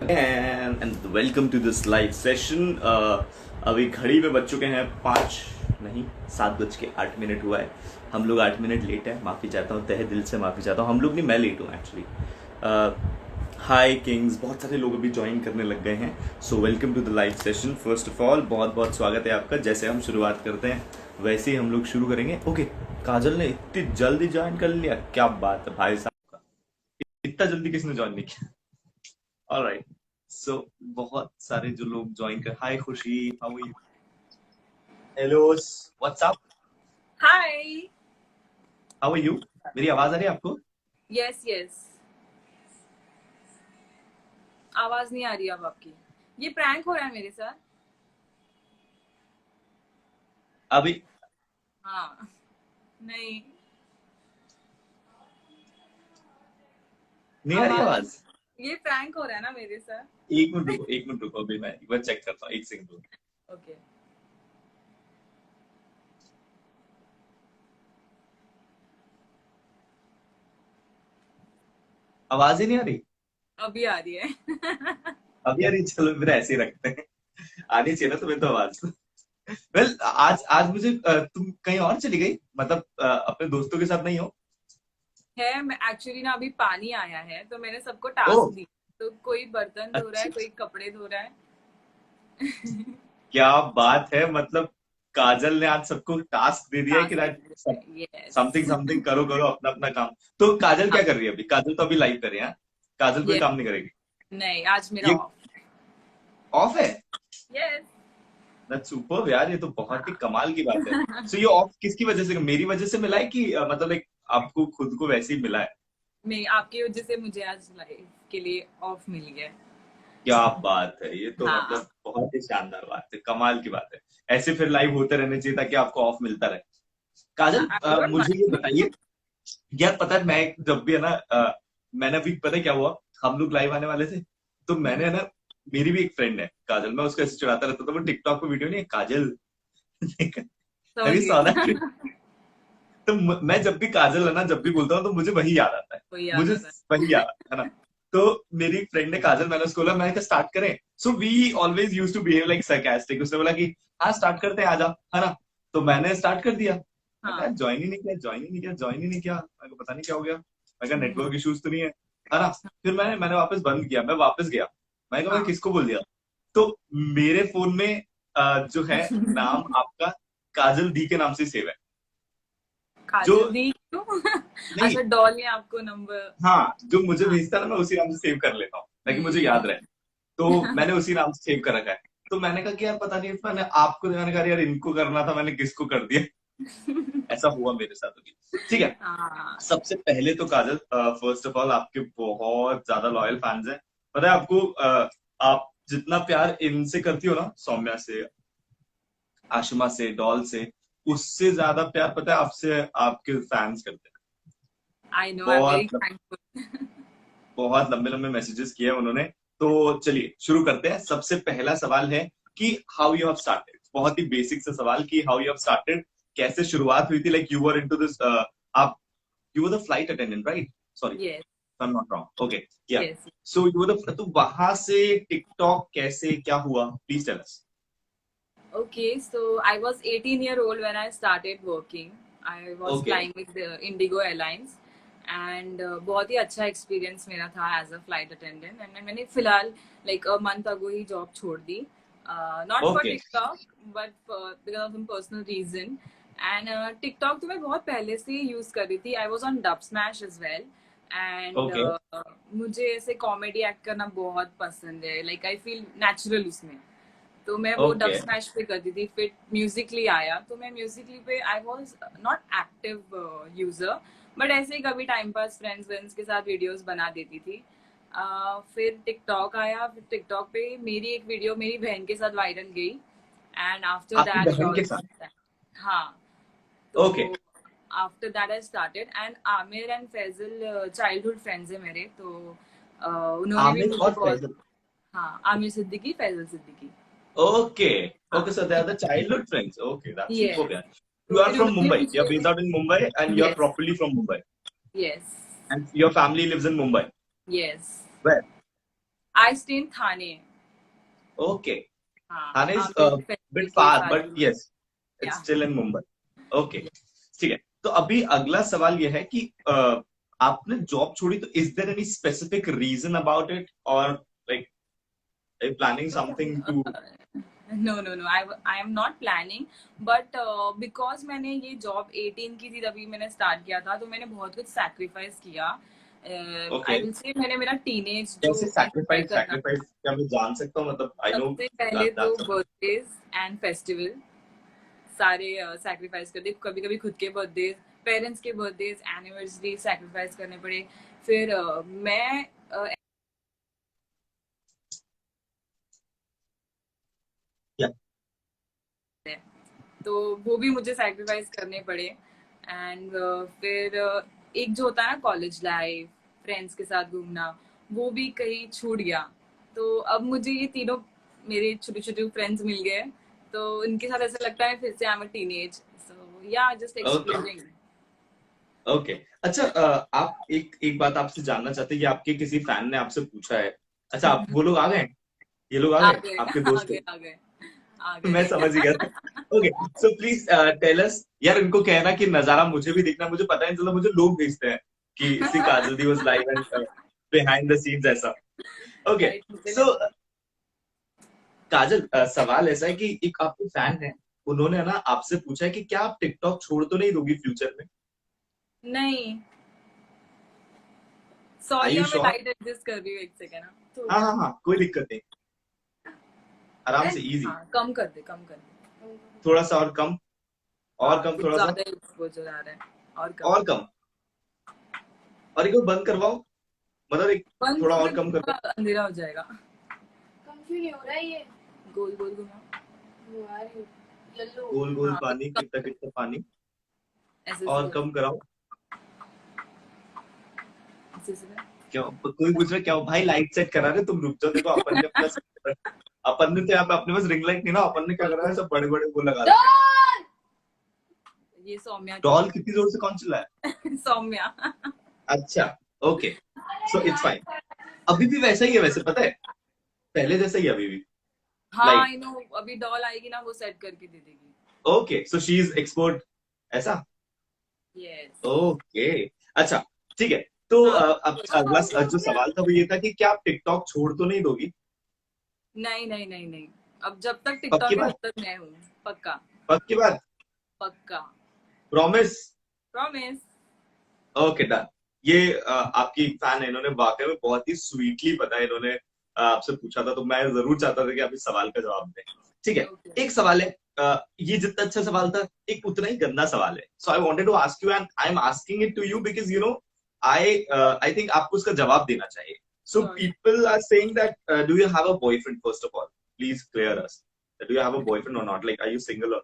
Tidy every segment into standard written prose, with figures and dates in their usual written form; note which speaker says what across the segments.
Speaker 1: And welcome to this live session. अभी घड़ी में बज चुके हैं 5 नहीं 7:08 हुआ है। हम लोग 8 मिनट लेट है, माफ़ी चाहता हूँ, तहे दिल से माफ़ी चाहता हूँ। हम लोग नहीं, मैं लेट हूँ एक्चुअली। हाय किंग्स, बहुत सारे लोग अभी ज्वाइन करने लग गए हैं। So welcome to the live session. First of all बहुत बहुत स्वागत है आपका। जैसे हम शुरुआत करते हैं वैसे ही हम लोग शुरू करेंगे। ओके, काजल ने इतनी जल्दी ज्वाइन कर लिया, क्या बात है भाई साहब का। इतना जल्दी किसने ज्वाइन नहीं किया? ऑलराइट, सो बहुत सारे जो लोग ज्वाइन कर, hi Khushi, how are you? Hello, what's up,
Speaker 2: hi.
Speaker 1: How are you? मेरी आवाज आ रही है आपको?
Speaker 2: यस यस, आवाज नहीं आ रही अब आपकी। ये प्रैंक हो रहा है मेरे साथ।
Speaker 1: अभी
Speaker 2: हाँ। नहीं,
Speaker 1: नहीं आ रही
Speaker 2: आवाज।
Speaker 1: आवाज?
Speaker 2: ये प्रैंक हो रहा है ना मेरे साथ।
Speaker 1: एक मिनट रुको, एक मिनट रुको, अभी मैं एक बार चेक करता हूँ, एक सेकंड रुको।
Speaker 2: ओके।
Speaker 1: आवाज ही नहीं आ रही?
Speaker 2: अभी आ रही है।
Speaker 1: अभी आ रही, चलो फिर ऐसे ही रखते हैं। आनी चाहिए ना तुम्हें तो आवाज। वेल, आज आज मुझे तुम कहीं और चली गई, मतलब अपने दोस्तों के साथ नहीं हो?
Speaker 2: है, मैं एक्चुअली ना अभी पानी आया है तो मैंने सबको
Speaker 1: ओह,
Speaker 2: टास्क दी। तो कोई बर्तन धो रहा है,
Speaker 1: अच्छा,
Speaker 2: कोई कपड़े धो रहा है।
Speaker 1: क्या बात है, मतलब काजल ने आज सबको टास्क दे दिया है कि
Speaker 2: टास्क।
Speaker 1: सब
Speaker 2: यस।
Speaker 1: समथिंग समथिंग करो करो अपना अपना काम। तो काजल क्या कर रही है अभी? काजल तो अभी लाइव कर रही है, हाँ? काजल कोई
Speaker 2: यस।
Speaker 1: काम नहीं करेगी?
Speaker 2: नहीं, आज मेरा
Speaker 1: ये
Speaker 2: ऑफ।
Speaker 1: ऑफ है?
Speaker 2: यस।
Speaker 1: दैट्स सुपर्ब यार, ये तो बहुत ही कमाल की बात है। सो ये ऑफ किसकी वजह से, मेरी वजह से मिला है कि मतलब एक आपको खुद को वैसे ही मिला है?
Speaker 2: नहीं, आपकी वजह से मुझे आज लाइफ के लिए ऑफ मिल गया है।
Speaker 1: क्या बात है, ये तो
Speaker 2: हाँ।
Speaker 1: मतलब बहुत ही शानदार बात है, कमाल की बात है। ऐसे फिर लाइव होते रहने चाहिए ताकि आपको ऑफ मिलता रहे। काजल,
Speaker 2: आई डोंट
Speaker 1: मुझे ये
Speaker 2: माइंड।
Speaker 1: बताइए यार, पता है मैं जब भी है ना, मैंने अभी पता है क्या हुआ, हम लोग लाइव आने वाले थे, तो मैंने है ना, मेरी भी एक फ्रेंड है काजल, मैं उसको ऐसे चिढ़ाता रहता था, वो टिकटॉक पे वीडियो नहीं है काजल। Have
Speaker 2: समझ
Speaker 1: you saw that?
Speaker 2: गई।
Speaker 1: तो मैं जब भी काजल है ना, जब भी बोलता हूँ तो मुझे वही याद आता है।
Speaker 2: कोई याद
Speaker 1: मुझे
Speaker 2: आता
Speaker 1: वही
Speaker 2: है।
Speaker 1: याद आता है ना। तो मेरी फ्रेंड ने काजल, मैंने उसको बोला, मैंने कहा स्टार्ट करें। So we always use to behave like sarcastic. उसने बोला कि हाँ स्टार्ट करते हैं, आजा, है ना। तो मैंने स्टार्ट कर दिया। मैं कहा
Speaker 2: हाँ।
Speaker 1: ज्वाइन ही नहीं किया, ज्वाइन ही नहीं किया, ज्वाइन ही नहीं किया। मैं कहा पता नहीं क्या हो गया। मैं कहा
Speaker 2: हम्म।
Speaker 1: नेटवर्क इश्यूज तो नहीं है ना। फिर मैंने मैंने वापस बंद किया, मैं वापस गया। मैं कहा मैं
Speaker 2: हाँ।
Speaker 1: किसको बोल दिया? तो मेरे फोन में जो है नाम आपका काजल दी के नाम से सेव है। जो
Speaker 2: काजल दी क्यों?
Speaker 1: नहीं,
Speaker 2: अच्छा, डॉल ने आपको नंबर।
Speaker 1: हाँ, जो मुझे
Speaker 2: हाँ।
Speaker 1: भेजता है ना, मैं उसी नाम से सेव कर लेता हूँ ताकि मुझे
Speaker 2: हम्म।
Speaker 1: याद रहे। तो मैंने उसी नाम से सेव कर रखा है। तो मैंने कहा कि यार पता नहीं, मैंने आपको, मैंने कहा यार इनको करना था, मैंने किसको कर दिया। ऐसा हुआ मेरे साथ अभी। ठीक है,
Speaker 2: हाँ।
Speaker 1: सबसे पहले तो काजल, फर्स्ट ऑफ ऑल आपके बहुत ज्यादा लॉयल फैंस हैं। पता है आपको, आप जितना प्यार इनसे करती हो ना, सौम्या से, आशिमा से, डॉल से, उससे ज्यादा प्यार पता है आपसे आपके फैंस करते हैं।
Speaker 2: I know, I am very
Speaker 1: बहुत
Speaker 2: थैंकफुल।
Speaker 1: बहुत लंबे लंबे मैसेजेस किए हैं उन्होंने। तो चलिए शुरू करते हैं। सबसे पहला सवाल है कि हाउ यू हैव स्टार्टेड। बहुत ही बेसिक सा सवाल कि हाउ यू हैव स्टार्टेड, कैसे शुरुआत हुई थी? Like you were into this, आप you were the flight attendant, right? Sorry,
Speaker 2: yes
Speaker 1: I am not wrong, okay. Yeah,
Speaker 2: yes.
Speaker 1: So you were the, तो वहां से टिकटॉक कैसे क्या हुआ, please tell us.
Speaker 2: Okay, so I was 18-year old when I started working. I was
Speaker 1: okay,
Speaker 2: flying with the Indigo Airlines and बहुत ही अच्छा experience मेरा था as a flight attendant. And मैंने फिलहाल लाइक अ मंथ अगो ही job छोड़ दी, not for
Speaker 1: okay,
Speaker 2: TikTok but because of some personal reason. And TikTok तो मैं बहुत पहले से ही यूज कर रही थी। I was on Dubsmash as well. And
Speaker 1: okay,
Speaker 2: मुझे ऐसे कॉमेडी एक्ट करना बहुत पसंद है, लाइक आई फील नेचुरल उसमें। तो मैं वो डब
Speaker 1: ओके,
Speaker 2: स्मैश पे करती थी। फिर म्यूजिकली आया तो मैं म्यूजिकली पे आई was not active user, but ऐसे ही कभी टाइम पास फ्रेंड्स वेंड्स के साथ वीडियोस बना देती थी। फिर टिकटॉक आया। फिर टिकटॉक पे मेरी एक वीडियो मेरी बहन के साथ वायरल गई एंड आफ्टर
Speaker 1: आपकी
Speaker 2: दैट
Speaker 1: बहन के साथ?
Speaker 2: हाँ। तो
Speaker 1: okay,
Speaker 2: after that I started. And Aamir and Faizal childhood friends है मेरे, तो उन्होंने भी
Speaker 1: आमिर
Speaker 2: मुझे
Speaker 1: और
Speaker 2: बहुत।
Speaker 1: फैजल?
Speaker 2: हाँ, आमिर सिद्दीकी, फैजल सिद्दीकी।
Speaker 1: Okay. Okay,
Speaker 2: हाँ।
Speaker 1: so they are the childhood friends. Okay, that's superb,
Speaker 2: yes.
Speaker 1: yeah.
Speaker 2: तो
Speaker 1: You are
Speaker 2: फिर
Speaker 1: from
Speaker 2: उन्होंने
Speaker 1: Mumbai. You're
Speaker 2: मुझे।
Speaker 1: based out in Mumbai and you're
Speaker 2: yes
Speaker 1: properly from Mumbai.
Speaker 2: Yes
Speaker 1: And your family lives in Mumbai.
Speaker 2: Yes.
Speaker 1: Where?
Speaker 2: I stay in Thane.
Speaker 1: Okay,
Speaker 2: हाँ,
Speaker 1: थाने
Speaker 2: वहाँ
Speaker 1: is
Speaker 2: पे
Speaker 1: bit
Speaker 2: festival के
Speaker 1: फार,
Speaker 2: साथ।
Speaker 1: But yes it's
Speaker 2: या
Speaker 1: still in Mumbai. Okay, ठीक है। तो अभी अगला सवाल यह है कि आपने जॉब छोड़ी, तो is there any specific reason about it, और like planning something to?
Speaker 2: No no no, I am not planning, but because मैंने ये जॉब 18 की थी तभी मैंने स्टार्ट किया था, तो मैंने बहुत कुछ सैक्रिफाइस किया।
Speaker 1: ओके,
Speaker 2: आई विल से मैंने मेरा टीनेज जो
Speaker 1: कैसे
Speaker 2: एंजॉय
Speaker 1: सैक्रिफाइस?
Speaker 2: करना,
Speaker 1: सैक्रिफाइस क्या मैं जान सकता हूँ? मतलब आई नो
Speaker 2: सबसे पहले तो
Speaker 1: दैट्स
Speaker 2: बर्थडेज एंड फेस्टिवल सारे सैक्रिफाइस कर दिए। कभी कभी खुद के बर्थडे, पेरेंट्स के बर्थडेज, एनिवर्सरी सैक्रिफाइस करने पड़े। फिर मैं तो वो भी मुझे सैक्रिफाइस करने पड़े। एंड फिर एक जो होता है ना कॉलेज लाइफ, फ्रेंड्स के साथ घूमना, वो भी कहीं छूट गया। तो अब मुझे ये तीनों मेरे छोटे छोटे फ्रेंड्स मिल गए, तो उनके साथ ऐसा लगता है फिर से आई एम अ टीनेज, सो या जस्ट
Speaker 1: ओके।
Speaker 2: एक्सप्लोरिंग।
Speaker 1: ओके, अच्छा, आप एक एक बात आपसे जानना चाहते हैं कि आपके किसी फैन ने आपसे पूछा है। अच्छा, आप वो लोग आ गए, ये लोग आ
Speaker 2: आ
Speaker 1: गए
Speaker 2: गए
Speaker 1: आपके
Speaker 2: आ
Speaker 1: दोस्त
Speaker 2: गए
Speaker 1: लोग?
Speaker 2: आ गए आ
Speaker 1: मैं
Speaker 2: गए।
Speaker 1: समझ ही गया था। Okay, so please tell us यार, इनको कहना कि नजारा मुझे भी दिखना, मुझे पता नहीं चला, मुझे लोग भेजते हैं कि सी काजल दी was live and behind the scenes ऐसा। ओके,
Speaker 2: राइट, मुझे
Speaker 1: सो
Speaker 2: लगा।
Speaker 1: काजल, सवाल ऐसा है कि एक आपके फैन है, उन्होंने ना आपसे पूछा है कि क्या आप टिकटॉक छोड़ तो नहीं दोगी फ्यूचर में?
Speaker 2: नहीं,
Speaker 1: आर
Speaker 2: सॉरी
Speaker 1: यू
Speaker 2: मैं
Speaker 1: श्योर?
Speaker 2: लाइट एडजस्ट कर रही हूँ, एक सेकेंड ना तो।
Speaker 1: हाँ हाँ हाँ, कोई दिक्कत नहीं, आराम से, इजी।
Speaker 2: हाँ, कम कर दे, कम कर दे।
Speaker 1: थोड़ा सा और कम, और
Speaker 2: हाँ,
Speaker 1: कम,
Speaker 2: कुछ
Speaker 1: थोड़ा सा
Speaker 2: ज्यादा एक्सपोजर आ रहा है, और कम।
Speaker 1: और कम, और एक बार बंद करवाओ, मतलब एक
Speaker 2: बंद
Speaker 1: थोड़ा और
Speaker 2: फिर
Speaker 1: कम कर दो।
Speaker 2: पूरा अंधेरा हो जाएगा। कम क्यों नहीं हो रहा है ये? गोल गोल घुमा। वो आ रही है, येलो।
Speaker 1: गोल गोल
Speaker 2: हाँ,
Speaker 1: पानी,
Speaker 2: कम
Speaker 1: कितना
Speaker 2: कर,
Speaker 1: कितना पानी,
Speaker 2: ऐसे से
Speaker 1: और
Speaker 2: कर,
Speaker 1: कम कराओ।
Speaker 2: ऐसे से कर।
Speaker 1: क्यों कोई पूछ रहा है, क्या भाई लाइट सेट करा रहे? तुम रुक जाओ, देखो अपन ने अपना set करा है। अपन ने तो यहाँ पे अपने पास रिंग लाइट नहीं ना, अपन ने क्या करा है, सब बड़े बड़े वो लगा रखे हैं।
Speaker 2: ये सौम्या
Speaker 1: डॉल
Speaker 2: चिल्ला
Speaker 1: कितनी जोर से कौन चिल्ला है?
Speaker 2: रही है। सौम्या।
Speaker 1: अच्छा, ओके, सो इट्स फाइन। अभी भी वैसा ही है वैसे, पता है, पहले जैसा ही है अभी भी,
Speaker 2: हाँ
Speaker 1: लाइक।
Speaker 2: आई नो, अभी डॉल आएगी ना वो सेट करके दे देगी।
Speaker 1: Okay, so she is export ऐसा।
Speaker 2: यस।
Speaker 1: ओके, अच्छा, ठीक है। तो
Speaker 2: हाँ,
Speaker 1: अब अगला जो सवाल था वो ये था कि क्या आप टिकटॉक छोड़ तो नहीं दोगी?
Speaker 2: नहीं नहीं नहीं नहीं, अब जब तक
Speaker 1: पक्की
Speaker 2: टिकटॉक है
Speaker 1: बात?
Speaker 2: तब तक मैं हूँ। पक्का।
Speaker 1: पक्की बात?
Speaker 2: पक्का।
Speaker 1: प्रॉमिस?
Speaker 2: प्रॉमिस।
Speaker 1: Okay, done. ये आपकी फैन है, इन्होंने वाकई में बहुत ही स्वीटली पता है, इन्होंने आपसे पूछा था, तो मैं जरूर चाहता था कि आप इस सवाल का जवाब दें। ठीक है,
Speaker 2: ओके।
Speaker 1: एक सवाल है, ये जितना अच्छा सवाल था, एक उतना ही गंदा सवाल है, so I wanted to ask you and I am asking it to you because you know I think आपको उसका जवाब देना चाहिए। So
Speaker 2: sure.
Speaker 1: People are saying that do you have a boyfriend? First of all please clear us, do you have a boyfriend or not, like are you single or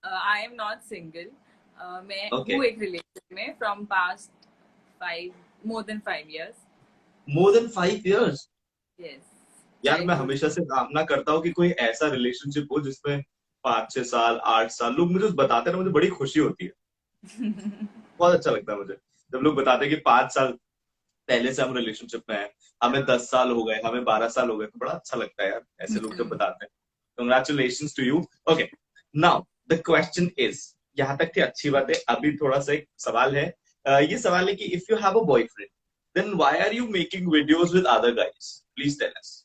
Speaker 2: I am not single. मैं
Speaker 1: not? Okay,
Speaker 2: हूँ एक relation में from past 5, more than 5 years।
Speaker 1: More than 5 years?
Speaker 2: Yes,
Speaker 1: यार मैं
Speaker 2: childhood.
Speaker 1: हमेशा से कामना करता हूँ कि कोई ऐसा रिलेशनशिप हो जिसमें 5 6 साल 8 साल, लोग मुझे बताते हैं ना, मुझे बड़ी खुशी होती है, बहुत अच्छा लगता है मुझे जब लोग बताते हैं कि 5 साल पहले से हम रिलेशनशिप में हैं, हमें 10 साल हो गए, हमें 12 साल हो गए, तो बड़ा अच्छा लगता है यार ऐसे लोग जब बताते हैं। Congratulation to you. Okay, now the question is, यहाँ तक थी अच्छी बात है, अभी थोड़ा सा एक सवाल है। ये सवाल है कि if you have a boyfriend then why are you making videos with other guys? Please tell us.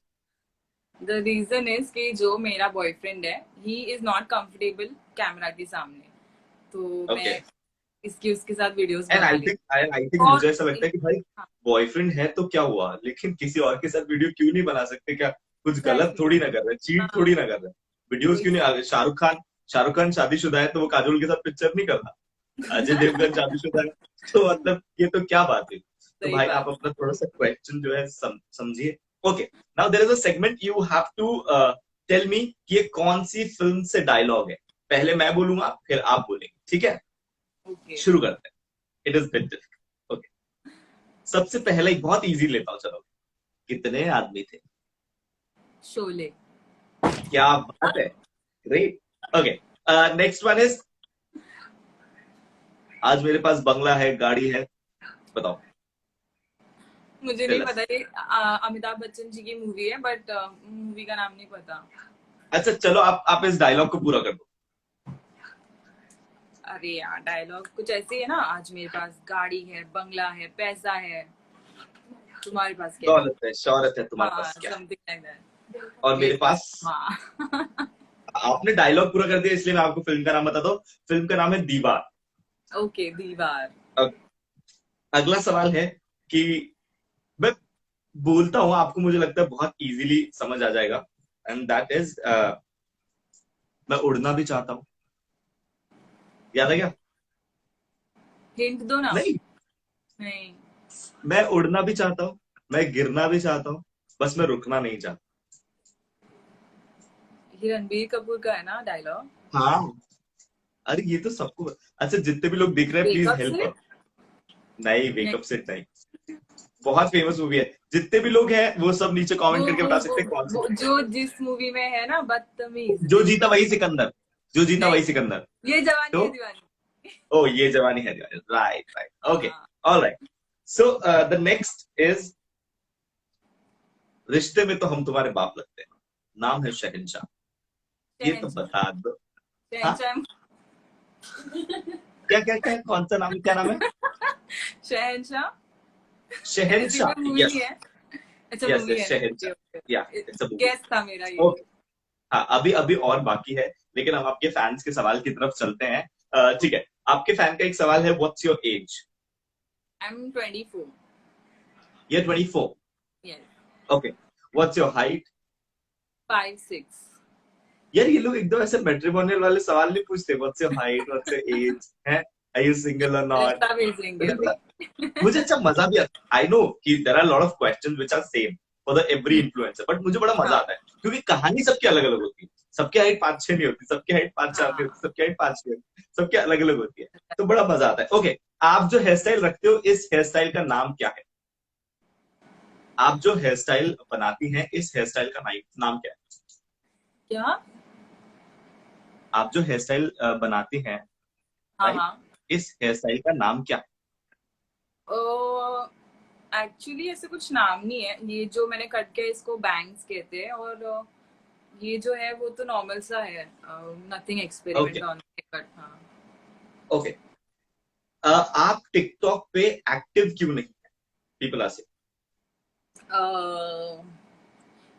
Speaker 2: The reason is कि जो मेरा बॉयफ्रेंड है, he is not comfortable camera के सामने, तो
Speaker 1: ओके,
Speaker 2: मैं इसकी उसके साथ वीडियोस
Speaker 1: एंड
Speaker 2: बना
Speaker 1: आई
Speaker 2: ली।
Speaker 1: थिंक आई थिंक
Speaker 2: और
Speaker 1: मुझे ऐसा लगता है कि भाई बॉयफ्रेंड है तो क्या हुआ, लेकिन किसी और के साथ वीडियो क्यों नहीं बना सकते? क्या कुछ गलत
Speaker 2: एग्जैक्टली।
Speaker 1: थोड़ी ना कर रहे, चीट
Speaker 2: हाँ,
Speaker 1: थोड़ी ना कर रहे, वीडियोस
Speaker 2: वही
Speaker 1: क्यों नहीं
Speaker 2: चीज।
Speaker 1: आ रहे? शाहरुख खान शादीशुदा है तो वो काजोल के साथ पिक्चर नहीं करता, अजय देवगन शादीशुदा है, तो मतलब ये तो क्या बात है? तो
Speaker 2: सही
Speaker 1: भाई आप
Speaker 2: बात।
Speaker 1: अपना थोड़ा सा क्वेश्चन जो है समझिए। Okay, now there is a segment you have to tell me कि ये कौन सी फिल्म से डायलॉग है। पहले मैं बोलूंगा फिर आप बोलेंगे, ठीक है?
Speaker 2: ओके।
Speaker 1: शुरू करते हैं, it is bit difficult. Okay, सबसे पहले एक बहुत इजी लेता हूँ, चलो। कितने आदमी थे?
Speaker 2: शोले।
Speaker 1: क्या बात है, great. Okay, next one is, आज मेरे पास बंगला है, गाड़ी है, बताओ।
Speaker 2: मुझे नहीं पता, ये अमिताभ बच्चन जी की मूवी है, बट मूवी का नाम नहीं पता।
Speaker 1: अच्छा चलो, आप इस डायलॉग को पूरा कर दो।
Speaker 2: अरे यार, डायलॉग कुछ ऐसे है ना, आज मेरे पास गाड़ी है, बंगला है, पैसा है, तुम्हारे पास क्या है?
Speaker 1: दौलत है, शौहरत है, तुम्हारे
Speaker 2: हाँ,
Speaker 1: पास क्या है?
Speaker 2: Something like that.
Speaker 1: और
Speaker 2: मेरे
Speaker 1: मेरे
Speaker 2: पास,
Speaker 1: पास।
Speaker 2: हाँ।
Speaker 1: आपने डायलॉग पूरा कर दिया, इसलिए मैं आपको फिल्म का नाम बता दो। फिल्म का नाम है दीवार।
Speaker 2: ओके, दीवार।
Speaker 1: अब अगला सवाल है कि मैं बोलता हूँ आपको, मुझे लगता है बहुत इजीली समझ आ जाएगा, एंड दैट इज मैं उड़ना भी चाहता हूँ। याद है क्या?
Speaker 2: हिंट दो ना।
Speaker 1: नहीं।
Speaker 2: नहीं।
Speaker 1: मैं उड़ना भी चाहता हूँ, मैं गिरना भी चाहता हूँ, बस मैं रुकना नहीं चाहता।
Speaker 2: ये रणबीर कपूर का है ना डायलॉग?
Speaker 1: हाँ। अरे ये तो सबको। अच्छा, जितने भी लोग दिख रहे हैं प्लीज
Speaker 2: वेकअप
Speaker 1: हेल्प
Speaker 2: से।
Speaker 1: करो। नहीं,
Speaker 2: नहीं,
Speaker 1: वेकअप सेट नहीं। बहुत फेमस मूवी है। जितने भी लोग हैं वो सब नीचे कमेंट करके बता सकते हैं कौन सी।
Speaker 2: वो जो जिस मूवी में है ना, बदतमीज
Speaker 1: जो जीता
Speaker 2: जिसमें।
Speaker 1: वही सिकंदर। जो जीता
Speaker 2: नहीं,
Speaker 1: वही सिकंदर।
Speaker 2: ये जवानी
Speaker 1: तो
Speaker 2: है दीवानी।
Speaker 1: ओ, ये जवानी है दीवानी, राइट राइट, ओके।
Speaker 2: हाँ।
Speaker 1: Alright. So the next is, रिश्ते में तो हम तुम्हारे बाप लगते हैं, नाम है शहंशाह। ये तो
Speaker 2: शहनशाह।
Speaker 1: बता दो। हाँ।
Speaker 2: शहनशाह।
Speaker 1: क्या क्या क्या, कौन सा नाम, क्या नाम है?
Speaker 2: शहनशाह। ऐसी
Speaker 1: शहंशाह,
Speaker 2: कोई मूवी
Speaker 1: यस।
Speaker 2: नहीं है? अच्छा,
Speaker 1: यस
Speaker 2: मूवी
Speaker 1: यस,
Speaker 2: है ना, ओके
Speaker 1: शहंशाह। या
Speaker 2: okay.
Speaker 1: It's a movie.
Speaker 2: Guess था मेरा ये।
Speaker 1: ओके। हाँ, अभी अभी और बाकी है, लेकिन हम आपके फैंस के सवाल की तरफ चलते हैं। ठीक है। आपके फैन का एक सवाल है, what's your age?
Speaker 2: I am 24।
Speaker 1: ये 24।
Speaker 2: Yes.
Speaker 1: Okay. What's your height?
Speaker 2: 5'6".
Speaker 1: यार ये लोग एकदम ऐसे मैट्रिमोनियल वाले सवाल नहीं पूछते, what's your height, what's your age है, आर यू सिंगल और नॉट।
Speaker 2: रिश्ता भेजेंगे
Speaker 1: मुझे
Speaker 2: अभी।
Speaker 1: बड़ा, मुझे अच्छा मजा भी आता। आई नो कि there are lot of questions which are same for the every influencer, but मुझे बड़ा मजा
Speaker 2: हाँ,
Speaker 1: आता है क्योंकि कहानी सबकी अलग अलग होती है। सबकी हाइट 5'6" नहीं होती, सबकी हाइट 5'4" नहीं होती,
Speaker 2: हाँ।
Speaker 1: सबकी हाइट 5 नहीं होती, सबकी अलग अलग होती है। तो बड़ा मजा आता है। ओके। आप जो हेयर स्टाइल रखते हो, इस हेयर स्टाइल का नाम क्या है? आप जो हेयर स्टाइल बनाती हैं, इस हेयर स्टाइल का नाम क्या है?
Speaker 2: क्या?
Speaker 1: आप जो हेयर स्टाइल बनाती हैं,
Speaker 2: हाँ,
Speaker 1: राइट,
Speaker 2: हाँ।
Speaker 1: इस हेयर स्टाइल का नाम क्या है?
Speaker 2: एक्चुअली ऐसे कुछ नाम नहीं है, ये जो मैंने कट किया इसको बैंग्स कहते हैं, और ये जो है वो तो नॉर्मल सा है, nothing
Speaker 1: okay
Speaker 2: experiment on cut. हाँ।
Speaker 1: ओके। आप टिकटॉक पे एक्टिव क्यों नहीं है? पीपल आर से।
Speaker 2: अह,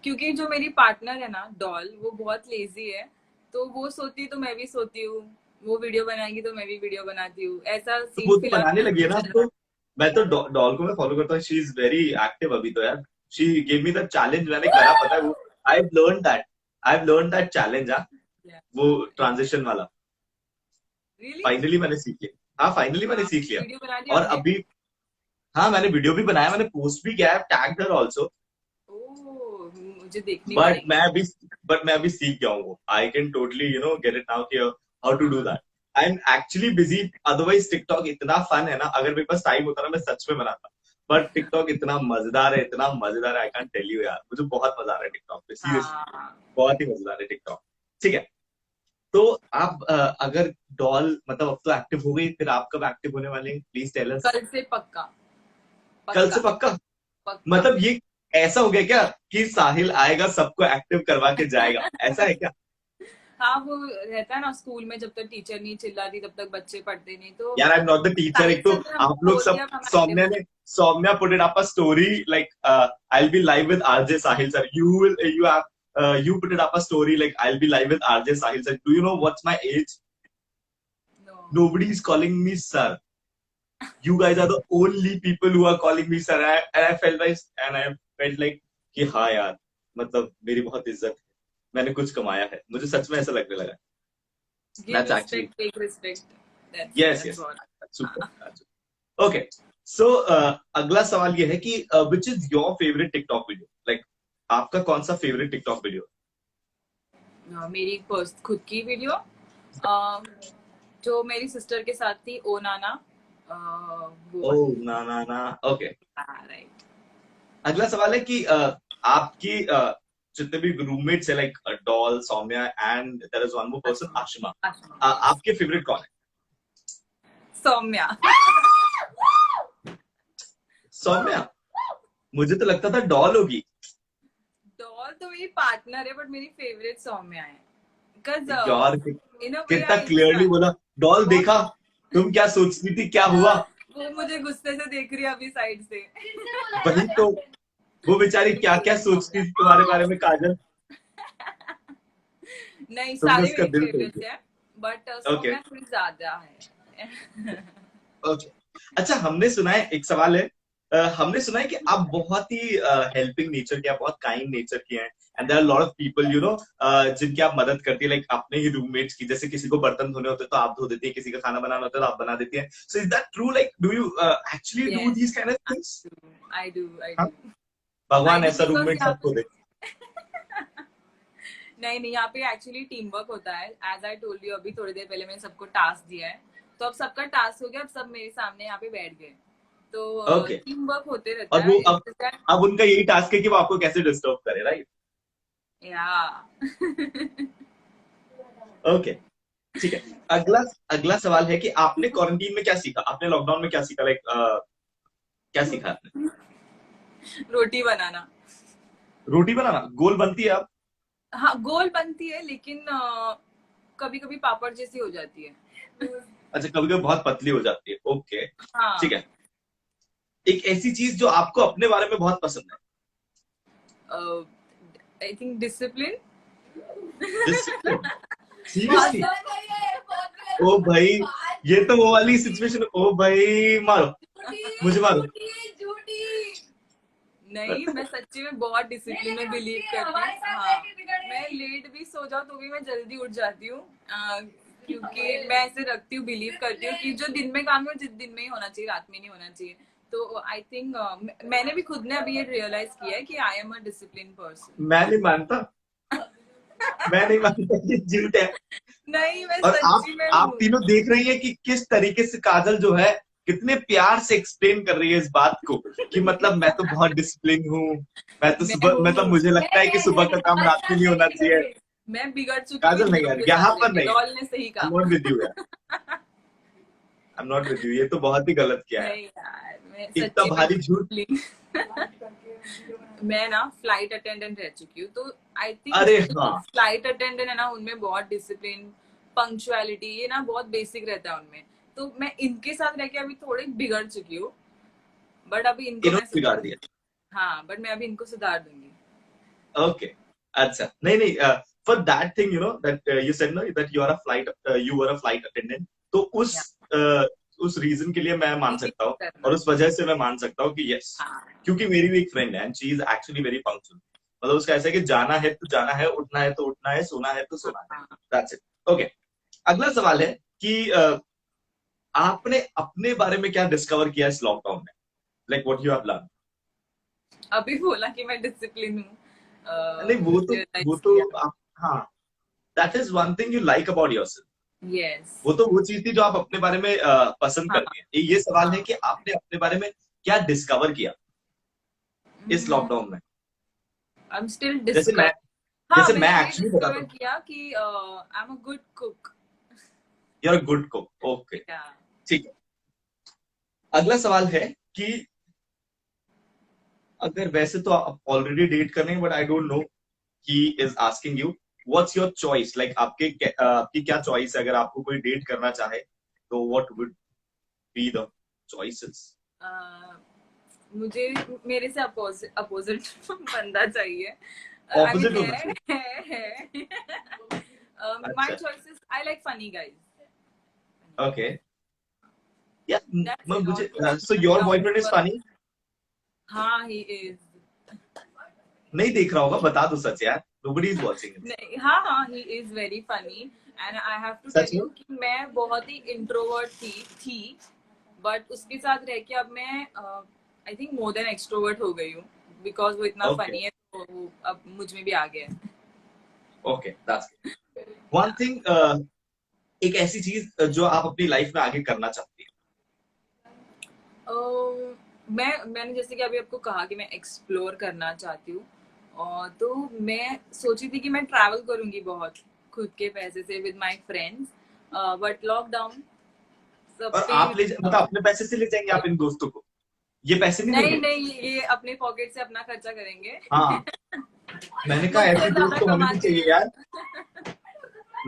Speaker 2: क्योंकि जो मेरी पार्टनर है ना, डॉल, वो बहुत लेजी है, तो वो सोती है तो मैं भी सोती हूँ, वो वीडियो बनाएगी तो मैं भी वीडियो बनाती हूँ, ऐसा
Speaker 1: तो वो
Speaker 2: सीन
Speaker 1: तो
Speaker 2: फिलहाल
Speaker 1: बनाने लगी है ना
Speaker 2: चल
Speaker 1: अब
Speaker 2: रहा
Speaker 1: तो। मैं तो डॉल को मैं फॉलो करता हूँ, शी इज वेरी एक्टिव अभी तो यार। She give me the challenge, मैंने करा, पता है वो। I have learn that challenge. हाँ,
Speaker 2: है।
Speaker 1: वो ट्रांजिशन वाला
Speaker 2: रियली?
Speaker 1: फाइनली मैंने सीख लिया। हाँ, फाइनली मैंने सीख लिया।
Speaker 2: वीडियो बना दिया
Speaker 1: और
Speaker 2: आपने?
Speaker 1: अभी, हाँ, मैंने वीडियो भी बनाया, मैंने पोस्ट भी किया है, टैग्ड हर आल्सो।
Speaker 2: ओह, मुझे देखनी
Speaker 1: बट मैं
Speaker 2: पड़ेगी।
Speaker 1: अभी बट मैं अभी सीख गया हूँ। I can totally get it now कि how to do that. I am actually busy. Otherwise TikTok इतना फन है ना, अगर मेरे पास टाइम होता ना मैं सच में बनाता। बट टिकटॉक इतना मजेदार है, इतना मजेदार है, आई कांट टेल यू यार, मुझे बहुत मजा आ रहा है टिकटॉक पे, सीरियसली।
Speaker 2: हाँ।
Speaker 1: बहुत ही मजेदार है टिकटॉक। ठीक है। तो आप अगर डॉल मतलब अब तो एक्टिव हो गई, फिर आप कब एक्टिव होने वाले हैं, प्लीज टेल अस।
Speaker 2: कल से पक्का।
Speaker 1: कल से
Speaker 2: पक्का।
Speaker 1: पक्का?
Speaker 2: पक्का।
Speaker 1: मतलब ये ऐसा हो गया क्या कि साहिल आएगा सबको एक्टिव करवा के जाएगा, ऐसा है क्या?
Speaker 2: हाँ, वो रहता है ना, स्कूल में जब तक टीचर नहीं चिल्लाती तब तक बच्चे पढ़ते नहीं, तो
Speaker 1: यार, आई एम नॉट द टीचर। एक
Speaker 2: साहिल
Speaker 1: तो
Speaker 2: सर ने
Speaker 1: आप
Speaker 2: हमको
Speaker 1: लोग
Speaker 2: बोल
Speaker 1: सब,
Speaker 2: दिया, हम एक्टिव
Speaker 1: सौम्या
Speaker 2: हो
Speaker 1: ने, Saumya put it up a story like I will be live with RJ Sahil sir, you put it up a story like I'll be live with RJ Sahil sir. Do you know what's my age?
Speaker 2: गए। No.
Speaker 1: Nobody is calling me sir. You guys are the only people who are calling me sir. And I felt like कि हाँ यार, मतलब मेरी बहुत इज्जत है, मैंने कुछ कमाया है, मुझे सच में ऐसा लगने लगा।
Speaker 2: Give
Speaker 1: That's actually,
Speaker 2: respect, take respect,
Speaker 1: yes
Speaker 2: that's
Speaker 1: yes,
Speaker 2: what.
Speaker 1: super. Okay. So अगला सवाल ये है कि which is your favourite TikTok video, like आपका कौन सा फेवरेट टिकटॉक वीडियो?
Speaker 2: मेरी खुद की वीडियो, जो मेरी सिस्टर के साथ थी, ओ नाना, वो
Speaker 1: ओ,
Speaker 2: वाली।
Speaker 1: ना ना ना। ओके।
Speaker 2: राइट।
Speaker 1: अगला सवाल है कि आपकी जितने भी रूममेट्स है, like Doll, Saumya, and there is one more person,
Speaker 2: Ashma.
Speaker 1: Ashma.
Speaker 2: Ashma, yes.
Speaker 1: आपके फेवरेट कौन है?
Speaker 2: सौम्या।
Speaker 1: सौम्या। मुझे तो लगता था डॉल होगी।
Speaker 2: डॉल तो मेरी पार्टनर है, बट मेरी फेवरेट सॉन्ग में आए, बिकॉज
Speaker 1: यार
Speaker 2: इन अ वे
Speaker 1: कितना
Speaker 2: आई
Speaker 1: क्लियरली बोला, डॉल
Speaker 2: बहुत
Speaker 1: देखा, तुम क्या सोचती थी, क्या हुआ।
Speaker 2: वो मुझे गुस्से से देख रही है अभी साइड से।
Speaker 1: वही तो, वो बेचारी क्या क्या सोचती थी तुम्हारे बारे में काजल,
Speaker 2: नहीं,
Speaker 1: तुमने
Speaker 2: सारे
Speaker 1: उसका
Speaker 2: मेरे
Speaker 1: दिल तोड़
Speaker 2: फेवरेट्स
Speaker 1: दिया।
Speaker 2: हैं, बट
Speaker 1: ओके
Speaker 2: सोना थोड़ी ज्यादा है।
Speaker 1: ओके। अच्छा, हमने सुना है, एक सवाल है, हमने सुना है कि आप बहुत ही हेल्पिंग नेचर के, आप बहुत काइंड नेचर के हैं, and there are lot of people you know जिनकी आप मदद करती है, लाइक अपने ही रूममेट्स की, जैसे किसी को बर्तन धोने होते हैं तो आप धो देती है, किसी का खाना बनाना होता है तो आप बना देती हैं। So is that true, like do you actually do
Speaker 2: Yes,
Speaker 1: these kind of
Speaker 2: I
Speaker 1: things?
Speaker 2: do. I do. I
Speaker 1: हाँ,
Speaker 2: do. I
Speaker 1: भगवान
Speaker 2: do
Speaker 1: ऐसा
Speaker 2: because
Speaker 1: रूममेट
Speaker 2: यहाँ
Speaker 1: सबको दे।
Speaker 2: पे नहीं नहीं, यहाँ पे एक्चुअली टीम वर्क होता है। एज आई टोल्ड यू, अभी थोड़ी देर पहले मैंने सबको टास्क दिया है, तो अब सबका टास्क हो गया, अब सब मेरे सामने यहाँ पे बैठ गए, तो
Speaker 1: ओके,
Speaker 2: टीम वर्क होते रहता
Speaker 1: और वो
Speaker 2: है। It's that.
Speaker 1: अब उनका यही टास्क है कि वो आपको कैसे डिस्टर्ब करे, राइट?
Speaker 2: या
Speaker 1: ओके, ठीक है। अगला अगला सवाल है कि आपने क्वारंटीन में क्या सीखा, आपने लॉकडाउन में क्या सीखा, लाइक क्या सीखा आपने?
Speaker 2: रोटी बनाना।
Speaker 1: रोटी बनाना गोल बनती है आप?
Speaker 2: हाँ, गोल बनती है, लेकिन कभी कभी पापड़ जैसी हो जाती है।
Speaker 1: अच्छा, कभी कभी बहुत पतली हो जाती है, ओके, ठीक
Speaker 2: हाँ।
Speaker 1: है। एक ऐसी चीज जो आपको अपने बारे में बहुत पसंद है?
Speaker 2: I think discipline.
Speaker 1: डिसिप्लिन?
Speaker 2: बहुत
Speaker 1: सीरियसली? ओ भाई, ये तो वो वाली सिचुएशन, ओ भाई मारो, मुझे मारो।
Speaker 2: नहीं, मैं सच्ची में बहुत डिसिप्लिन में बिलीव करती हूँ। हाँ, मैं लेट भी सो जाऊँ तो भी मैं जल्दी उठ जाती हूँ, क्योंकि मैं ऐसे रखती हूँ, बिलीव करती हूँ कि जो दिन में काम है वो जिस दिन में ही होना चाहिए, रात में नहीं होना चाहिए। तो आई थिंक मैंने भी खुद ने अभी ये रियलाइज किया है कि I am a discipline person.
Speaker 1: मैं नहीं मानता, मैं नहीं मानता, ये झूठ है।
Speaker 2: नहीं, मैं
Speaker 1: और
Speaker 2: सच्ची में
Speaker 1: आप
Speaker 2: हूँ।
Speaker 1: तीनों देख रही हैं कि किस तरीके से काजल जो है कितने प्यार से एक्सप्लेन कर रही है इस बात को, कि मतलब मैं तो बहुत डिसिप्लिन हूँ, मैं तो
Speaker 2: मैं
Speaker 1: सुबह, मतलब
Speaker 2: हूँ।
Speaker 1: मुझे लगता है कि सुबह का काम रात में नहीं होना चाहिए।
Speaker 2: मैं बिगड़ चुकी हुई
Speaker 1: काजल नहीं
Speaker 2: चीजों
Speaker 1: यार,
Speaker 2: के
Speaker 1: यहाँ
Speaker 2: साथ
Speaker 1: पर
Speaker 2: लेके,
Speaker 1: नहीं,
Speaker 2: डॉल ने सही
Speaker 1: आई एम नॉट विद यू यार,
Speaker 2: कहा।
Speaker 1: आई एम नॉट विद यू, ये तो बहुत ही गलत किया है,
Speaker 2: नहीं यार, मैं
Speaker 1: इतना
Speaker 2: सच्ची में
Speaker 1: भारी झूठ।
Speaker 2: discipline। मैं ना फ्लाइट अटेंडेंट रह चुकी हूँ, तो आई थिंक
Speaker 1: अरे
Speaker 2: जो
Speaker 1: हाँ,
Speaker 2: फ्लाइट अटेंडेंट है ना, उनमें बहुत डिसिप्लिन, पंक्चुअलिटी, ये ना बहुत बेसिक रहता है उनमें। तो मैं इनके साथ रह के अभी थोड़ी बिगड़ चुकी हूँ, बट अभी इनको मैं
Speaker 1: इन्होंने बिगाड़
Speaker 2: सुधार।
Speaker 1: दिया।
Speaker 2: हाँ, बट मैं अभी इनको सुधार दूंगी।
Speaker 1: ओके, अच्छा, नहीं नहीं, for that thing you know that you said no that you are a flight, you were a flight attendant, तो
Speaker 2: या
Speaker 1: उस रीजन के लिए मैं मान
Speaker 2: बिलीव
Speaker 1: सकता हूँ, और
Speaker 2: करना।
Speaker 1: उस वजह से मैं मान सकता हूँ कि यस,
Speaker 2: हाँ।
Speaker 1: क्योंकि मेरी भी एक फ्रेंड है and she is actually very punctual, मतलब उसका ऐसा है कि जाना है तो जाना है, उठना है तो उठना है, सोना है तो सोना है,
Speaker 2: हाँ।
Speaker 1: That's it. ओके, अगला सवाल है कि आपने अपने बारे में क्या डिस्कवर किया इस लॉकडाउन में, like what you have learn?
Speaker 2: अभी बोला कि मैं डिसिप्लिन हूँ,
Speaker 1: नहीं, वो
Speaker 2: रियलाइज
Speaker 1: तो
Speaker 2: किया।
Speaker 1: आप, हाँ, that is one thing you like about yourself,
Speaker 2: yes.
Speaker 1: वो तो वो चीज थी जो आप अपने बारे में पसंद
Speaker 2: हाँ।
Speaker 1: करती हैं। ये सवाल है
Speaker 2: हाँ।
Speaker 1: कि आपने अपने बारे में क्या डिस्कवर किया इस लॉकडाउन में?
Speaker 2: आई एम स्टिल
Speaker 1: जैसे
Speaker 2: डिस्कवर।
Speaker 1: मैं
Speaker 2: हाँ,
Speaker 1: जैसे मैं
Speaker 2: मैंने ये
Speaker 1: एक्चुअली बताता
Speaker 2: डिस्कवर
Speaker 1: हूँ,
Speaker 2: किया कि I am a good cook.
Speaker 1: You are good co, okay,
Speaker 2: या
Speaker 1: ठीक है। अगला सवाल है कि अगर, वैसे तो आप ऑलरेडी डेट कर रहे हैं, but I don't know, he is asking you what's your choice, like आपकी क्या चॉइस है, अगर आपको कोई डेट करना चाहे तो what would be the choices?
Speaker 2: मुझे मेरे से अपोजिट बंदा चाहिए। आई मीन
Speaker 1: ऑपोजिट होना चाहिए,
Speaker 2: है। माय
Speaker 1: अच्छा,
Speaker 2: choices, I like funny guys.
Speaker 1: Okay, या
Speaker 2: दैट्स इट, और
Speaker 1: मुझे,
Speaker 2: कुछ
Speaker 1: सो
Speaker 2: नहीं,
Speaker 1: your
Speaker 2: down
Speaker 1: boyfriend
Speaker 2: two
Speaker 1: is
Speaker 2: earth.
Speaker 1: Funny?
Speaker 2: हाँ, ही इज।
Speaker 1: नहीं देख रहा होगा, बता दो सच यार, नोबडी इज वाचिंग इट।
Speaker 2: नहीं, हाँ हाँ, he is very funny. And I have to
Speaker 1: सच
Speaker 2: टेल
Speaker 1: में?
Speaker 2: यू कि मैं बहुत ही इंट्रोवर्ट थी, बट उसके साथ रह के अब मैं I think more than extrovert हो गई हूँ, बिकॉज वो इतना
Speaker 1: ओके
Speaker 2: फनी है, तो वो अब मुझ में भी आ गया है।
Speaker 1: ओके, दैट्स वन थिंग, एक ऐसी चीज जो आप अपनी लाइफ में आगे करना चाहती हैं।
Speaker 2: मैंने जैसे कि अभी आपको कहा कि मैं एक्सप्लोर करना चाहती हूँ, और तो मैं सोची थी कि मैं ट्रैवल करूंगी बहुत, खुद के पैसे से, with my friends, but lockdown सब
Speaker 1: और
Speaker 2: पे
Speaker 1: आप मतलब अपने पैसे से ले जाएंगे आप इन दोस्तों को, ये पैसे नहीं
Speaker 2: नहीं
Speaker 1: देंगे।
Speaker 2: नहीं, ये अपने पॉकेट से अपना खर्चा करेंगे।
Speaker 1: हाँ, मैंने कहा
Speaker 2: मुझसे
Speaker 1: ऐसे दोस्त
Speaker 2: ज्यादा
Speaker 1: तो होने भी
Speaker 2: कमाते
Speaker 1: चाहिए
Speaker 2: हैं।
Speaker 1: यार।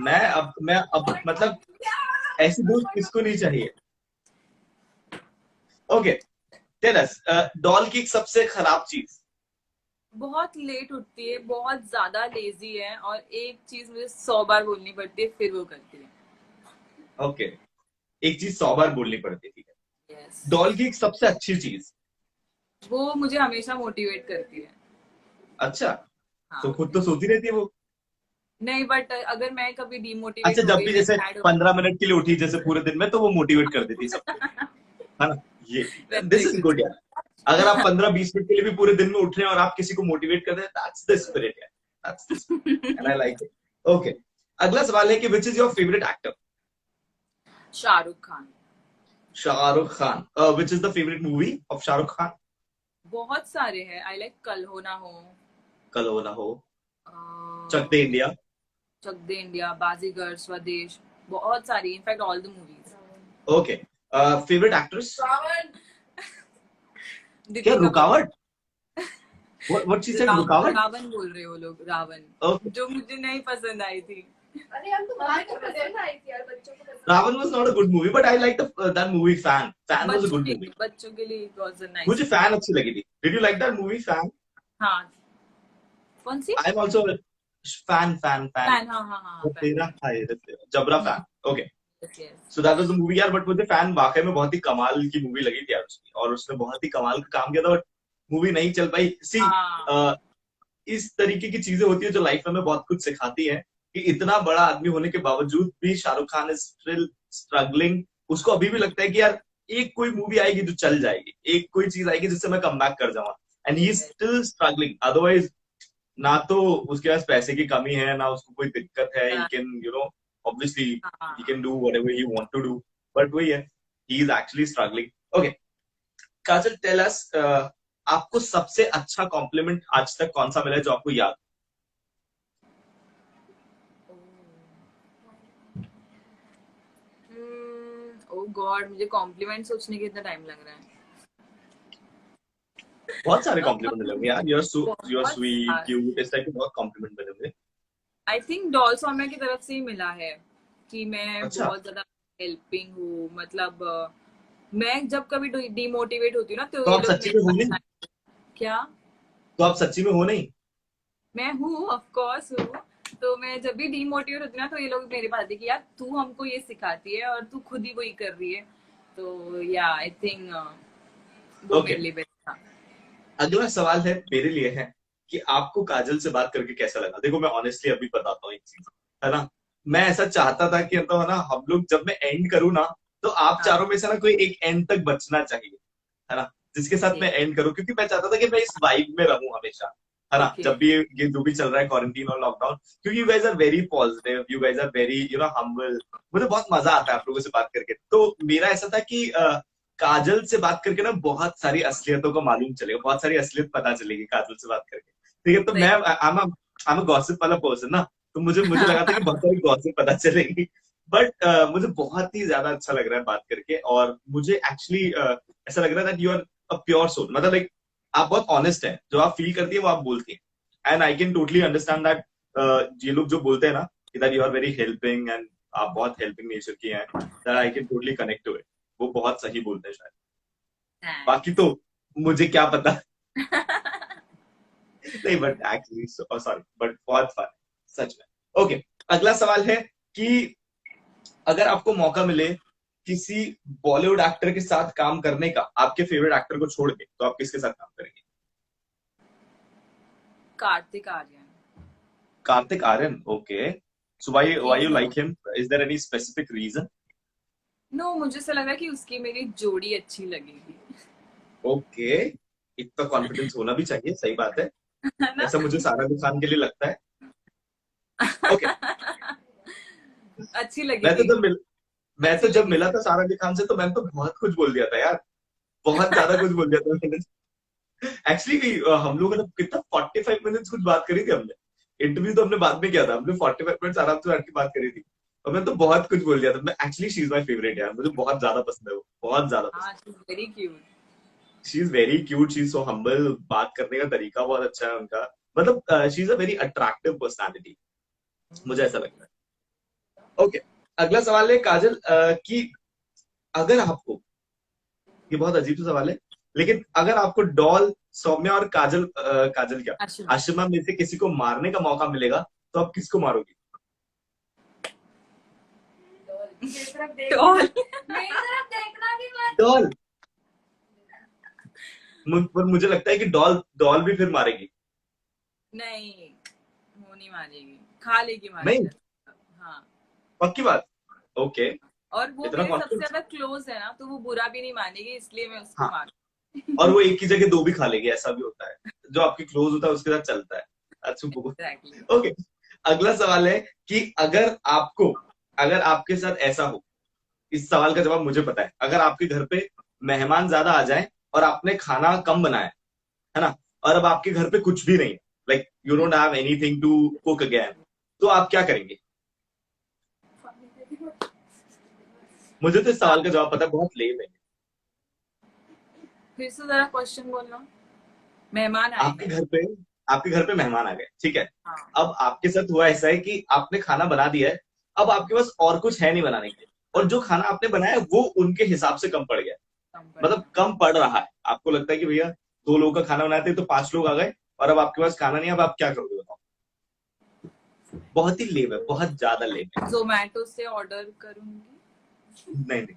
Speaker 1: मैं अब मतलब ऐसे दोस्त किसको नहीं चाहिए। ओके, टेल अस, डॉल की सबसे खराब चीज।
Speaker 2: बहुत लेट उठती है, बहुत ज्यादा लेजी है, और एक चीज मुझे 100 बार बोलनी पड़ती है फिर वो करती है।
Speaker 1: ओके, एक चीज 100 बार बोलनी पड़ती थी।
Speaker 2: यस।
Speaker 1: डॉल की एक सबसे अच्छी चीज।
Speaker 2: वो मुझे हमेशा मोटिवेट करती है।
Speaker 1: अच्छा, तो
Speaker 2: हाँ।
Speaker 1: खुद तो सोती रहती है वो।
Speaker 2: नहीं, बट अगर मैं कभी
Speaker 1: अच्छा,
Speaker 2: डिमोटिवेट हो
Speaker 1: जब
Speaker 2: गई
Speaker 1: भी
Speaker 2: या
Speaker 1: जैसे
Speaker 2: सैड हो
Speaker 1: 15 मिनट के लिए उठी जैसे पूरे दिन में, तो वो मोटिवेट कर देती सबको, है ना। ये दिस
Speaker 2: वैसे
Speaker 1: इज
Speaker 2: कुछ।
Speaker 1: गुड यार। अगर आप 15-20 मिनट के लिए भी पूरे दिन में उठ रहे हैं और आप किसी को मोटिवेट कर रहे हैं, दैट्स द स्पिरिट यार, that's the spirit and I like it. Okay, अगला सवाल है कि which is your favourite actor.
Speaker 2: Shahrukh Khan.
Speaker 1: Shahrukh Khan. Which is the favourite movie of Shahrukh Khan.
Speaker 2: बहुत सारे हैं, आई लाइक कल हो ना हो,
Speaker 1: कल हो ना हो, चक दे
Speaker 2: अह,
Speaker 1: इंडिया।
Speaker 2: चक दे इंडिया, बाजीगर, स्वदेश, बहुत सारी, in fact all the movies.
Speaker 1: Okay, favourite actress.
Speaker 2: Raavan.
Speaker 1: क्या
Speaker 2: दीपिका पादुकोण।
Speaker 1: रुकावट। व्हाट शी सेड, रुकावट।
Speaker 2: रावण बोल रहे हो लोग, रावण,
Speaker 1: ओके,
Speaker 2: जो मुझे नहीं पसंद आई थी।
Speaker 3: अरे हम तुम्हारे को पसंद आई थी यार, बच्चों को पसंद आई।
Speaker 1: Ravan was not a good movie, but I liked that movie Fan. Fan was a good movie.
Speaker 2: बच्चों के लिए it was a nice
Speaker 1: मुझे
Speaker 2: movie।
Speaker 1: फैन अच्छी लगी थी। Did you like that movie Fan?
Speaker 2: हाँ। कौन सी?
Speaker 1: I'm also a fan.
Speaker 2: Fan, हाँ हाँ हाँ,
Speaker 1: वो
Speaker 2: फैन।
Speaker 1: तेरा है जबरा fan. Okay,
Speaker 2: yes yes.
Speaker 1: so that was the movie यार, but मुझे फैन वाकई में बहुत ही कमाल की मूवी लगी थी यार उसकी, और उसने बहुत ही कमाल का काम किया था, बट मूवी नहीं चल पाई। सी,
Speaker 2: हाँ।
Speaker 1: इस तरीके की चीजें होती है जो लाइफ में हमें बहुत कुछ सिखाती है, कि इतना बड़ा आदमी होने के बावजूद भी Shahrukh Khan is still struggling. उसको अभी भी लगता है कि यार एक कोई मूवी आएगी जो चल जाएगी, एक कोई चीज आएगी जिससे मैं कम बैक कर जाऊंगा, and he is
Speaker 2: Yes.
Speaker 1: Still struggling. Otherwise ना तो उसके पास पैसे की कमी है, ना उसको कोई दिक्कत है, ही
Speaker 2: हाँ।
Speaker 1: कैन ऑब्वियसली ही
Speaker 2: हाँ।
Speaker 1: Can do whatever he want to do, but वही है, he is actually struggling. Okay, Kajal, tell us, आपको सबसे अच्छा कॉम्प्लीमेंट आज तक कौन सा मिला है जो आपको याद।
Speaker 2: ओ गॉड, मुझे कॉम्प्लीमेंट सोचने के इतना टाइम लग रहा है।
Speaker 1: बहुत सारे कॉम्प्लीमेंट मिले होंगे यार, यू आर
Speaker 2: बहुत
Speaker 1: स्वीट,
Speaker 2: सारे।
Speaker 1: क्यूट, इस टाइप के बहुत कॉम्प्लीमेंट मिले होंगे।
Speaker 2: आई थिंक डॉल सौम्या की तरफ से ही मिला है कि मैं
Speaker 1: अच्छा,
Speaker 2: बहुत ज्यादा हेल्पिंग हूँ, मतलब मैं जब कभी डिमोटिवेट होती हूँ ना, तो
Speaker 1: तो
Speaker 2: ये
Speaker 1: आप
Speaker 2: लोग
Speaker 1: सच्ची
Speaker 2: मेरे
Speaker 1: में हो
Speaker 2: पास
Speaker 1: नहीं?
Speaker 2: आते हैं। क्या?
Speaker 1: तो आप सच्ची में हो नहीं?
Speaker 2: मैं हूँ, ऑफ कोर्स हूँ। तो मैं जब भी डिमोटिवेट होती हूँ ना, तो ये लोग मेरे पास आते हैं कि यार तू हमको ये सिखाती है और तू खुद ही वही कर रही है। तो या आई थिंक वो
Speaker 1: ओके,
Speaker 2: मेरे लिए बेस्ट था।
Speaker 1: अगला सवाल है मेरे लिए, है कि आपको काजल से बात करके कैसा लगा। देखो, मैं ऑनेस्टली अभी बताता हूँ एक चीज, है ना। मैं ऐसा चाहता था कि मतलब, है ना, हम लोग जब मैं एंड करूँ ना, तो आप
Speaker 2: हाँ।
Speaker 1: चारों में से ना कोई एक एंड तक बचना चाहिए, है ना, जिसके साथ मैं एंड करूँ, क्योंकि मैं चाहता था कि मैं इस वाइब में रहूं हमेशा, है ना,
Speaker 2: ओके।
Speaker 1: जब भी ये जो भी चल रहा है क्वारंटीन और लॉकडाउन, क्योंकि you guys are very positive, you guys are very humble. मुझे बहुत मजा आता है आप लोगों से बात करके। तो मेरा ऐसा था कि काजल से बात करके ना बहुत सारी असलियतों को मालूम चलेगा, बहुत सारी असलियत पता चलेगी काजल से बात करके, ठीक है। तो
Speaker 2: सही।
Speaker 1: मैं आई एम गॉसिप वाला पर्सन ना, तो मुझे मुझे लगा था कि बहुत सारी गॉसिप पता चलेगी, बट मुझे बहुत ही ज्यादा अच्छा लग रहा है बात करके, और मुझे एक्चुअली ऐसा लग रहा है that you are a pure soul, मतलब लाइक आप बहुत ऑनेस्ट है, जो आप फील करती है वो आप बोलती है, and I can totally understand that. ये लोग जो बोलते हैं ना that you are very helping and आप बहुत हेल्पिंग नेचर की हैं, that I can totally connect to it. वो बहुत सही बोलते हैं शायद, बाकी तो मुझे क्या पता। नहीं, बट एक्चुअली सॉरी, बट बहुत फन, सच में। ओके, अगला सवाल है कि अगर आपको मौका मिले किसी बॉलीवुड एक्टर के साथ काम करने का, आपके फेवरेट एक्टर को छोड़ के, तो आप किसके साथ काम करेंगे।
Speaker 2: Kartik Aaryan.
Speaker 1: Kartik Aaryan, okay. So why you
Speaker 2: He's
Speaker 1: like him, is there any specific reason.
Speaker 2: No, मुझे ऐसा लगा कि उसकी मेरी जोड़ी अच्छी लगेगी।
Speaker 1: ओके, इतना कॉन्फिडेंस होना भी चाहिए, सही बात है,
Speaker 2: है ना?
Speaker 1: ऐसा मुझे सारा अली खान के लिए लगता है। ओके,
Speaker 2: अच्छी
Speaker 1: मैं तो
Speaker 2: लगेगी।
Speaker 1: जब मिल मैं तो
Speaker 2: अच्छी
Speaker 1: जब
Speaker 2: लगेगी।
Speaker 1: मिला था सारा अली खान से, तो मैंने तो बहुत कुछ बोल दिया था यार, बहुत ज्यादा कुछ बोल दिया था मैंने। एक्चुअली हम लोगों ने कितना 45 मिनट्स कुछ बात करी थी हमने। इंटरव्यू तो हमने बाद में किया था, हमने 45 मिनट्स आराम से बैठ के बात करी थी, और मैंने तो बहुत कुछ बोल दिया था। मैं actually she is my favourite यार, मुझे बहुत ज्यादा पसंद है वो, बहुत ज्यादा
Speaker 2: हाँ,
Speaker 1: पसंद
Speaker 2: she is very cute.
Speaker 1: She is very cute, she is so humble, बात करने का तरीका बहुत अच्छा है उनका, मतलब she is a very attractive personality, मुझे ऐसा लगता है। ओके, अगला सवाल है काजल, कि अगर आपको, ये बहुत अजीब सा सवाल है, लेकिन अगर आपको डॉल, सौम्या और काजल क्या,
Speaker 2: आशिमा।
Speaker 1: आशिमा में से किसी को मारने का मौका मिलेगा, तो आप किसको मारोगी?
Speaker 3: मेरी तरफ
Speaker 2: डॉल।
Speaker 3: देखना, मेरी तरफ देखना भी मत।
Speaker 1: डॉल, पर मुझे लगता है कि डॉल डॉल भी फिर मारेगी।
Speaker 2: नहीं, वो नहीं मारेगी, खा लेगी हमारे
Speaker 1: नहीं,
Speaker 2: घर। हाँ,
Speaker 1: पक्की बात? ओके,
Speaker 2: और वो
Speaker 1: इतना
Speaker 2: मेरे सबसे
Speaker 1: कॉन्फिडेंस।
Speaker 2: ज्यादा क्लोज है ना, तो वो बुरा भी नहीं मानेगी, इसलिए मैं उसको
Speaker 1: हाँ,
Speaker 2: मार।
Speaker 1: और वो एक ही जगह दो भी खा लेगी, ऐसा भी होता है, जो आपके क्लोज होता है उसके साथ चलता है। अच्छा,
Speaker 2: एग्जैक्टली।
Speaker 1: ओके, अगला सवाल है कि अगर आपके साथ ऐसा हो, इस सवाल का जवाब मुझे पता है, अगर आपके घर पे मेहमान ज्यादा आ जाए और आपने खाना कम बनाया है ना, और अब आपके घर पे कुछ भी नहीं है, like you don't have anything to cook again, तो आप क्या करेंगे? मुझे तो इस सवाल का जवाब पता है, बहुत लेम है।
Speaker 2: फिर से जरा क्वेश्चन बोलना। मेहमान आए
Speaker 1: आपके
Speaker 2: हैं।
Speaker 1: घर पे आपके घर पे मेहमान आ गए, ठीक है,
Speaker 2: हाँ।
Speaker 1: अब आपके साथ हुआ ऐसा है कि आपने खाना बना दिया है, अब आपके पास और कुछ है नहीं बनाने के लिए, और जो खाना आपने बनाया है वो उनके हिसाब से कम पड़ गया है,
Speaker 2: कम पड़
Speaker 1: मतलब
Speaker 2: गया।
Speaker 1: कम पड़ रहा है, आपको लगता है कि भैया 2 लोगों का खाना बनाते तो 5 लोग आ गए, और अब आपके पास खाना नहीं है, अब आप क्या करोगे बताओ? बहुत ही लेम है, बहुत ज्यादा लेम है।
Speaker 2: जोमेटो से ऑर्डर करूंगी।
Speaker 1: नहीं नहीं,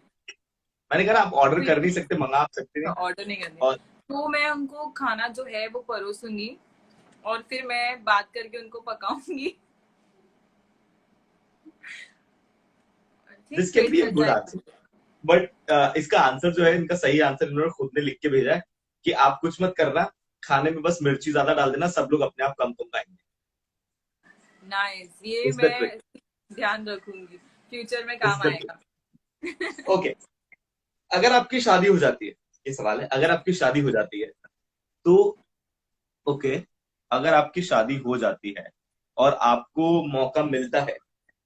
Speaker 1: मैंने कहा ना, आप ऑर्डर कर नहीं सकते, मंगा सकते नहीं।
Speaker 2: ऑर्डर नहीं करनी,
Speaker 1: और
Speaker 2: तो मैं उनको खाना जो है वो परोसूंगी, और फिर मैं बात करके उनको पकाऊंगी। ठीक,
Speaker 1: this can
Speaker 2: pet
Speaker 1: be a
Speaker 2: भर
Speaker 1: गुड
Speaker 2: जाएगा।
Speaker 1: आंसर, बट इसका आंसर जो है, इनका सही आंसर इन्होंने खुद ने लिख के भेजा है, कि आप कुछ मत करना, खाने में बस मिर्ची ज्यादा डाल देना, सब लोग अपने आप कम कम खाएंगे।
Speaker 2: नाइस, ये
Speaker 1: इज द ट्रिक,
Speaker 2: मैं ध्यान रखूंगी, फ्यूचर में
Speaker 1: इज
Speaker 2: काम
Speaker 1: द ट्रिक।
Speaker 2: आएगा।
Speaker 1: ओके, अगर आपकी शादी हो जाती है, ये सवाल है, अगर आपकी शादी हो जाती है, तो ओके, अगर आपकी शादी हो जाती है और आपको मौका मिलता है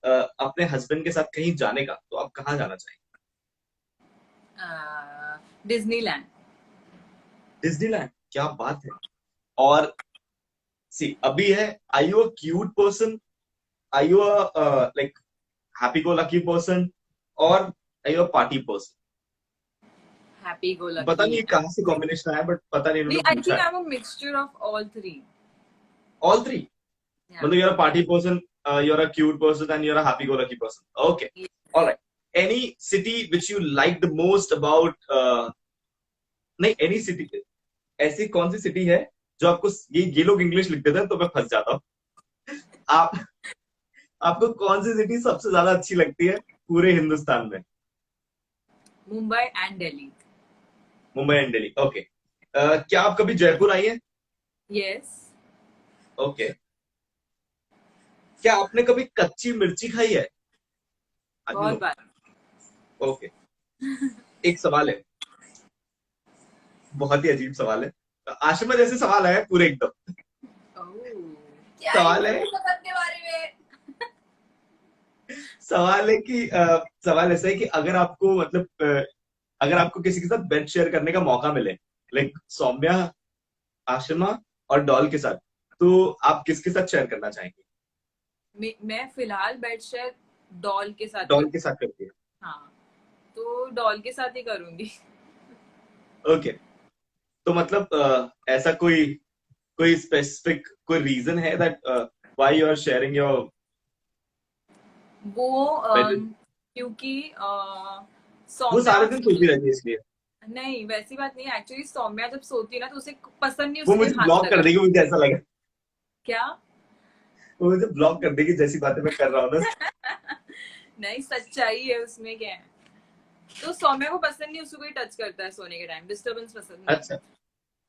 Speaker 1: अपने हस्बैंड के साथ कहीं जाने का, तो आप कहाँ जाना चाहेंगे?
Speaker 2: डिज्नीलैंड।
Speaker 1: डिज्नीलैंड, क्या बात है। और सी अभी है, I you a cute person, I you like happy go lucky person, or I you a party person?
Speaker 2: Happy go
Speaker 1: पता
Speaker 2: लकी।
Speaker 1: नहीं ये कहाँ से कॉम्बिनेशन आया, बट पता नहीं,
Speaker 2: नहीं,
Speaker 1: इन्होंने
Speaker 2: आई
Speaker 1: पूछा
Speaker 2: थिंक
Speaker 1: है।
Speaker 2: आई am a mixture of all three.
Speaker 1: All three, मतलब you're a party person, you're a cute person, and you're a happy-go-lucky person. Okay, all right. Any city which you like the most about? नहीं, any city, ऐसी कौन सी city है जो आपको, ये लोग English लिख देते हैं तो मैं फंस जाता हूँ। आप आपको कौन सी सिटी सबसे ज्यादा अच्छी लगती है पूरे हिंदुस्तान में?
Speaker 2: Mumbai and Delhi.
Speaker 1: Mumbai and Delhi, okay. क्या आप कभी जयपुर आई हैं?
Speaker 2: यस।
Speaker 1: ओके, क्या आपने कभी कच्ची मिर्ची खाई है? नो,
Speaker 2: बहुत बार।
Speaker 1: ओके। एक सवाल है, बहुत ही अजीब सवाल है, आशिमा जैसे सवाल आया है पूरे एकदम।
Speaker 3: क्या ही
Speaker 1: सवाल है
Speaker 3: बोलूं सफर के बारे में।
Speaker 1: सवाल है कि सवाल ऐसा है कि अगर आपको, मतलब अगर आपको किसी के साथ बेड शेयर करने का मौका मिले, लाइक सौम्या, आशिमा और डॉल के साथ, तो आप किसके साथ शेयर करना चाहेंगे?
Speaker 2: मैं फिलहाल बेड शेयर डॉल के साथ
Speaker 1: डॉल के
Speaker 2: करूँ।
Speaker 1: साथ करती है,
Speaker 2: हाँ, तो डॉल के साथ ही करूंगी।
Speaker 1: ओके। तो मतलब ऐसा कोई कोई स्पेसिफिक कोई रीजन है that why you are sharing your
Speaker 2: वो
Speaker 1: बेड?
Speaker 2: क्योंकि
Speaker 1: वो
Speaker 2: सौम्या
Speaker 1: सारे दिन सोती रहती है इसलिए?
Speaker 2: नहीं, वैसी बात नहीं, एक्चुअली सौम्या जब सोती है ना तो उसे पसंद नहीं
Speaker 1: वो
Speaker 2: उसके
Speaker 1: मुझे
Speaker 2: हाथ
Speaker 1: ब्लॉक कर
Speaker 2: लगा।
Speaker 1: देगी, मुझे ऐसा लगा,
Speaker 2: क्या?
Speaker 1: वो मुझे ब्लॉक कर देगी जैसी बातें मैं कर रहा हूँ ना।
Speaker 2: नहीं, सच्चाई है, उसमें क्या है। तो सौम्या को पसंद नहीं उसको कोई टच करता है सोने के टाइम, डिस्टर्बेंस पसंद नहीं।
Speaker 1: अच्छा,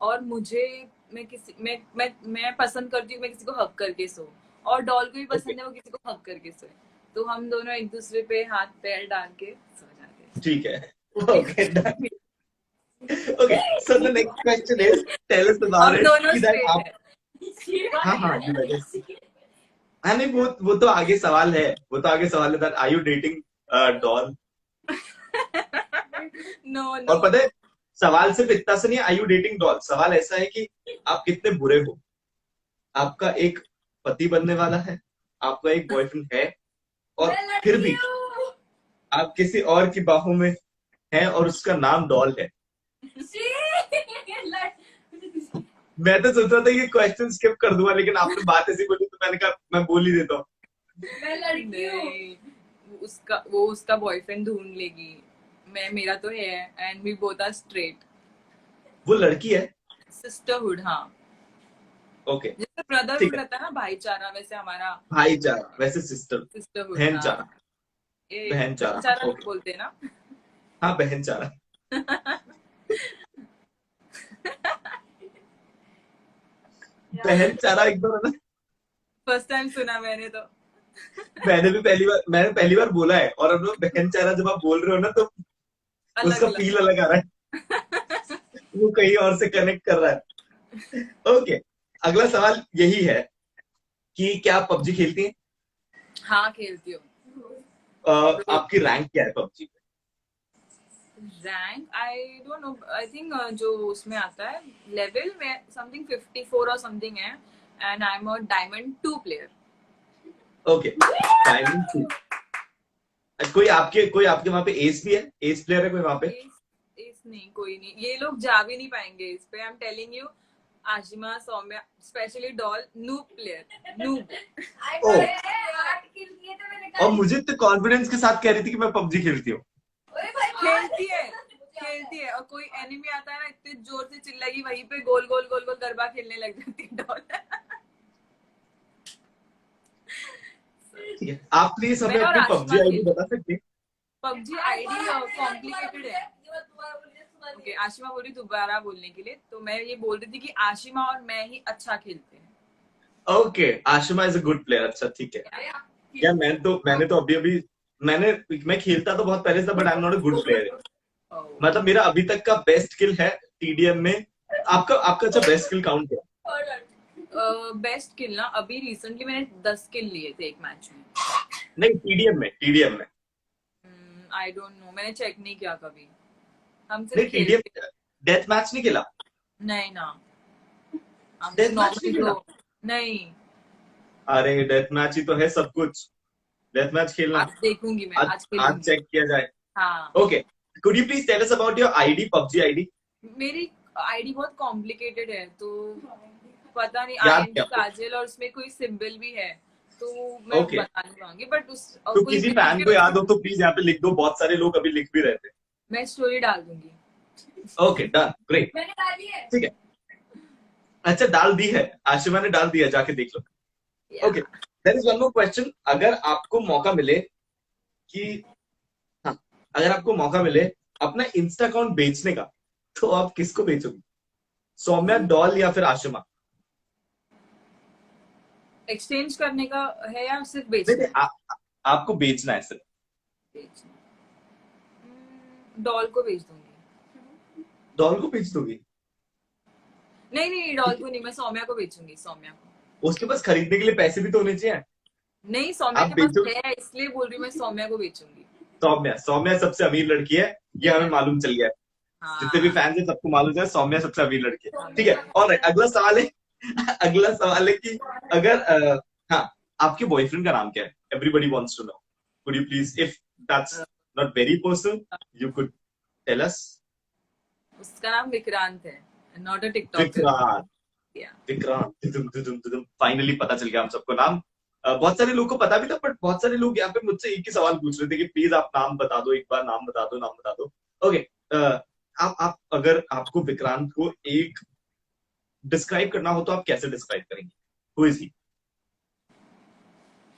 Speaker 2: और मुझे, मैं पसंद करती हूँ मैं किसी को हक करके सो, और डॉल को भी
Speaker 1: ओके,
Speaker 2: पसंद है वो किसी को हक करके सोए, तो हम दोनों एक दूसरे पे हाथ पैर डाल के सो जाते हैं।
Speaker 1: ठीक है,
Speaker 2: वो भी
Speaker 1: okay, okay. So the next question is, tell us about
Speaker 2: हम
Speaker 1: इट,
Speaker 2: दोनों
Speaker 1: कि दैट
Speaker 2: स्ट्रेट
Speaker 1: आप,
Speaker 2: है।
Speaker 1: हाँ हाँ जी बेटे, हाँ नहीं, वो तो आगे सवाल है, वो तो आगे सवाल है that are you dating Doll?
Speaker 2: No
Speaker 1: और
Speaker 2: नो
Speaker 1: पता है,
Speaker 2: नो।
Speaker 1: सवाल सिर्फ इतना से नहीं, आई यू डेटिंग डॉल, सवाल ऐसा है कि आप कितने बुरे हो। आपका एक पति बनने वाला है, आपका एक बॉयफ्रेंड है, और
Speaker 3: मैं
Speaker 1: फिर
Speaker 3: लड़की
Speaker 1: भी
Speaker 3: हूँ।
Speaker 1: आप किसी और की बाहों में हैं और उसका नाम डॉल है।
Speaker 3: शी,
Speaker 1: मैं तो सोच रहा था ये क्वेश्चन स्किप कर दूंगा, लेकिन आपने बात ऐसी बोली तो मैंने कहा मैं बोल ही देता हूँ।
Speaker 3: मैं लड़की हूँ।
Speaker 2: नहीं, उसका बॉयफ्रेंड ढूंढ लेगी। मेरा तो है, and we both are straight.
Speaker 1: वो लड़की है।
Speaker 2: सिस्टरहुड, हाँ।
Speaker 1: ओके,
Speaker 2: जैसे
Speaker 1: ठीक
Speaker 2: ब्रदरहुड
Speaker 1: है।
Speaker 2: रहता है ना, भाईचारा, वैसे हमारा
Speaker 1: भाईचारा, वैसे सिस्टर,
Speaker 2: सिस्टरहुड,
Speaker 1: बहन
Speaker 2: हाँ।
Speaker 1: चारा।
Speaker 2: ये
Speaker 1: बहन चारा,
Speaker 2: भाईचारा
Speaker 1: ओके।
Speaker 2: बोलते हैं ना।
Speaker 1: हाँ, बहन चारा। बहन चारा एक बार है ना,
Speaker 2: फर्स्ट टाइम सुना मैंने तो।
Speaker 1: मैंने पहली बार बोला है, और अब लोग बहन चारा जब आप बोल रहे हो ना तो
Speaker 2: अलग
Speaker 1: उसका
Speaker 2: अलग।
Speaker 1: फील अलग आ रहा है, वो कहीं और से कनेक्ट कर रहा है। ओके, अगला सवाल यही है कि क्या आप पबजी खेलती हैं?
Speaker 2: हाँ, खेलती हूँ।
Speaker 1: आपकी रैंक क्या है PUBG?
Speaker 2: Rank I don't know, I think जो उसमें आता है लेवल में समथिंग 54 और समथिंग है, and I am a diamond 2 player.
Speaker 1: Okay, diamond 2। कोई आपके वहां पे एस भी है? एस प्लेयर है कोई वहां पे?
Speaker 2: इस नहीं, कोई नहीं, ये लोग जा भी नहीं पाएंगे इस पे, I am telling you. Ashima, Saumya, especially doll, noob player, noob.
Speaker 3: I
Speaker 1: oh,
Speaker 3: बोले 8 किल किए थे मैंने
Speaker 1: और
Speaker 3: कल।
Speaker 1: मुझे इतने कॉन्फिडेंस के साथ कह रही थी कि मैं पबजी खेलती हूँ।
Speaker 3: ओए भाई,
Speaker 2: खेलती है,
Speaker 3: मुझे
Speaker 2: खेलती है, और कोई एनिमी आता है ना, इतने जोर से चिल्लाएगी, वहीं पे गोल गोल गोल गोल गरबा खेलने लग जाती है डॉल।
Speaker 1: ठीक है, आप प्लीज हमें
Speaker 2: मैं और
Speaker 1: अपनी
Speaker 2: आशिमा
Speaker 1: पबजी आईडी
Speaker 2: खेलती
Speaker 1: बता सकते हैं?
Speaker 2: पबजी आईडी कॉम्प्लिकेटेड है। ओके, आशिमा बोली दोबारा बोलने के लिए, तो मैं ये बोल रही थी कि आशिमा और मैं ही अच्छा खेलते हैं।
Speaker 1: Okay, Ashima is a good player. अच्छा, ठीक है। यार मैंने तो अभी मैं खेलता तो बहुत पहले से, but I am not a good player. मतलब मेरा अभी तक का बेस्ट किल है टीडीएम में। आपका आपका अच्छा बेस्ट किल काउंट है?
Speaker 2: बेस्ट किल ना, अभी रिसेंटली मैंने 10 किल लिए थे एक मैच में।
Speaker 1: नहीं, टीडीएम में।
Speaker 2: आई डोंट नो, मैंने चेक नहीं किया कभी। हम
Speaker 1: नहीं,
Speaker 2: सिर्फ
Speaker 1: टीडीएम
Speaker 2: खेलते।
Speaker 1: डेथ मैच नहीं खेला?
Speaker 2: नहीं ना, हम तो
Speaker 1: डेथ मैच नहीं
Speaker 2: नॉर्मल
Speaker 1: खेला?
Speaker 2: जो। नहीं।
Speaker 1: अरे डेथ मैच ही तो है सब कुछ, डेथ मैच खेलना।
Speaker 2: आज देखूंगी, मैं
Speaker 1: आज
Speaker 2: आज
Speaker 1: आज
Speaker 2: खेलूंगी।
Speaker 1: चेक किया जाए।
Speaker 2: हाँ।
Speaker 1: Okay, could you please tell us about your ID, PUBG ID?
Speaker 2: मेरी आईडी बहुत कॉम्प्लिकेटेड है, तो पता नहीं,
Speaker 1: याद
Speaker 2: ING
Speaker 1: क्या आपको?
Speaker 2: काजल, और उसमें कोई सिंबल भी है, तो मैं
Speaker 1: ओके,
Speaker 2: बता नहीं पाऊंगी, बट उस और
Speaker 1: तो
Speaker 2: कोई
Speaker 1: किसी
Speaker 2: मिल
Speaker 1: फैन
Speaker 2: के
Speaker 1: को याद हो तो प्लीज यहाँ पे लिख दो, बहुत सारे लोग अभी लिख भी रहे थे।
Speaker 2: मैं स्टोरी डाल दूंगी।
Speaker 1: Okay, done, great.
Speaker 3: मैंने डाली है।
Speaker 1: ठीक है, अच्छा डाल दी है, आशिमा ने डाल दिया, जाके देख लो।
Speaker 2: Yeah.
Speaker 1: Okay, there is one more question. अगर आपको मौका मिले कि, हाँ, अगर आपको मौका मिले अपना इंस्टा अकाउंट बेचने का, तो आप किसको बेचोगे? सौम्या, डॉल, या फिर आशिमा?
Speaker 2: एक्सचेंज करने का है या सिर्फ
Speaker 1: नहीं
Speaker 2: बेचना
Speaker 1: नहीं,
Speaker 2: है?
Speaker 1: आपको बेचना है सिर्फ।
Speaker 2: बेचना। डॉल को बेच दूंगी।
Speaker 1: डॉल को बेच दोगी?
Speaker 2: नहीं नहीं, डॉल
Speaker 1: ठीक है,
Speaker 2: को नहीं, मैं सौम्या को बेचूंगी, सौम्या को।
Speaker 1: उसके पास खरीदने के लिए पैसे भी तो होने चाहिए।
Speaker 2: नहीं, सौम्या
Speaker 1: आप
Speaker 2: के पास
Speaker 1: बेचो।
Speaker 2: है, इसलिए बोल रही हूँ, मैं सौम्या को बेचूंगी।
Speaker 1: सौम्या, सौम्या सबसे अमीर लड़की है, ये हमें मालूम चल गया है। जितने भी
Speaker 2: हाँ।
Speaker 1: फैंस हैं सबको मालूम है सौम्या सबसे अमीर लड़की है। ठीक है, और अगला सवाल है अगला सवाल है कि अगर हाँ, आपके बॉयफ्रेंड का नाम क्या है? Everybody wants to know. Could you please, if that's not very personal, you could tell us.
Speaker 2: उसका नाम विक्रांत है, not a TikToker.
Speaker 1: Vikrant. Vikrant, finally पता चल गया हम सबको नाम। बहुत सारे लोगों को पता भी था, बट बहुत सारे लोग यहाँ पे मुझसे एक ही सवाल पूछ रहे थे कि प्लीज आप नाम बता दो, एक बार नाम बता दो, नाम बता दो। ओके, आप अगर आपको विक्रांत को एक डिस्क्राइब करना हो तो आप कैसे डिस्क्राइब करेंगे? Who is he?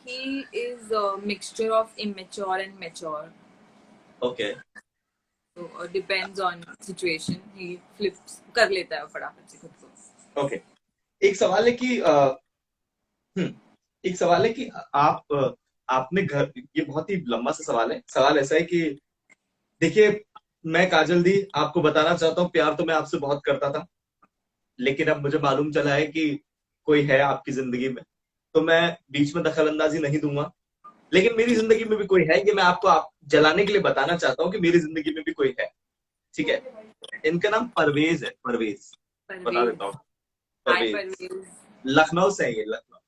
Speaker 2: He is a mixture of immature and mature.
Speaker 1: Okay,
Speaker 2: So depends on situation. He flips कर लेता है फटाफट से खुद को।
Speaker 1: ओके। एक सवाल है कि एक सवाल है कि आपने घर, ये बहुत ही लंबा सा सवाल है। सवाल ऐसा है कि देखिए, मैं काजल दी आपको बताना चाहता हूँ, प्यार तो मैं आपसे बहुत करता था, लेकिन अब मुझे मालूम चला है कि कोई है आपकी जिंदगी में, तो मैं बीच में दखल अंदाजी नहीं दूंगा। लेकिन मेरी जिंदगी में भी कोई है, कि मैं आपको आप जलाने के लिए बताना चाहता हूँ कि मेरी जिंदगी में भी कोई है। ठीक है, इनका नाम परवेज है, परवेज, बता देता हूँ,
Speaker 2: हाय
Speaker 1: परवेज
Speaker 2: परवेज।
Speaker 1: लखनऊ से है ये, लखनऊ।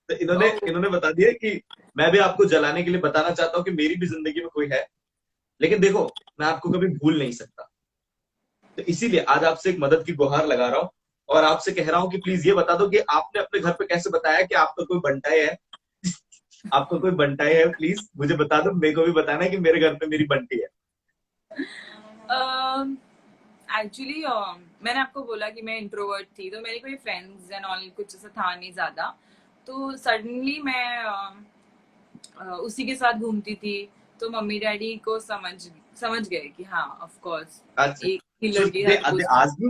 Speaker 1: तो इन्होंने
Speaker 2: ओह।
Speaker 1: इन्होंने बता दिया कि मैं भी आपको जलाने के लिए बताना चाहता हूँ कि मेरी भी जिंदगी में कोई है, लेकिन देखो मैं आपको कभी भूल नहीं सकता। तो इसीलिए आज आपसे एक मदद की गुहार लगा रहा हूँ और आपसे कह रहा हूँ कि प्लीज ये बता दो कि आपने अपने घर पे कैसे बताया कि आपका कोई बंटाई है। आपका कोई बंटाई है, प्लीज मुझे बता दो, मेरे को भी बताना है कि मेरे घर पे मेरी बंटी है।
Speaker 2: एक्चुअली मैंने आपको बोला कि मैं इंट्रोवर्ट थी, तो मेरे कोई फ्रेंड्स एंड ऑल कुछ ऐसा था नहीं ज्यादा। तो सडनली मैं उसी के साथ घूमती थी, तो मम्मी डैडी को समझ गए कि हाँ ऑफ कोर्स
Speaker 1: अच्छा,
Speaker 2: एक ही
Speaker 1: so
Speaker 2: लड़की हर रोज।
Speaker 1: आज भी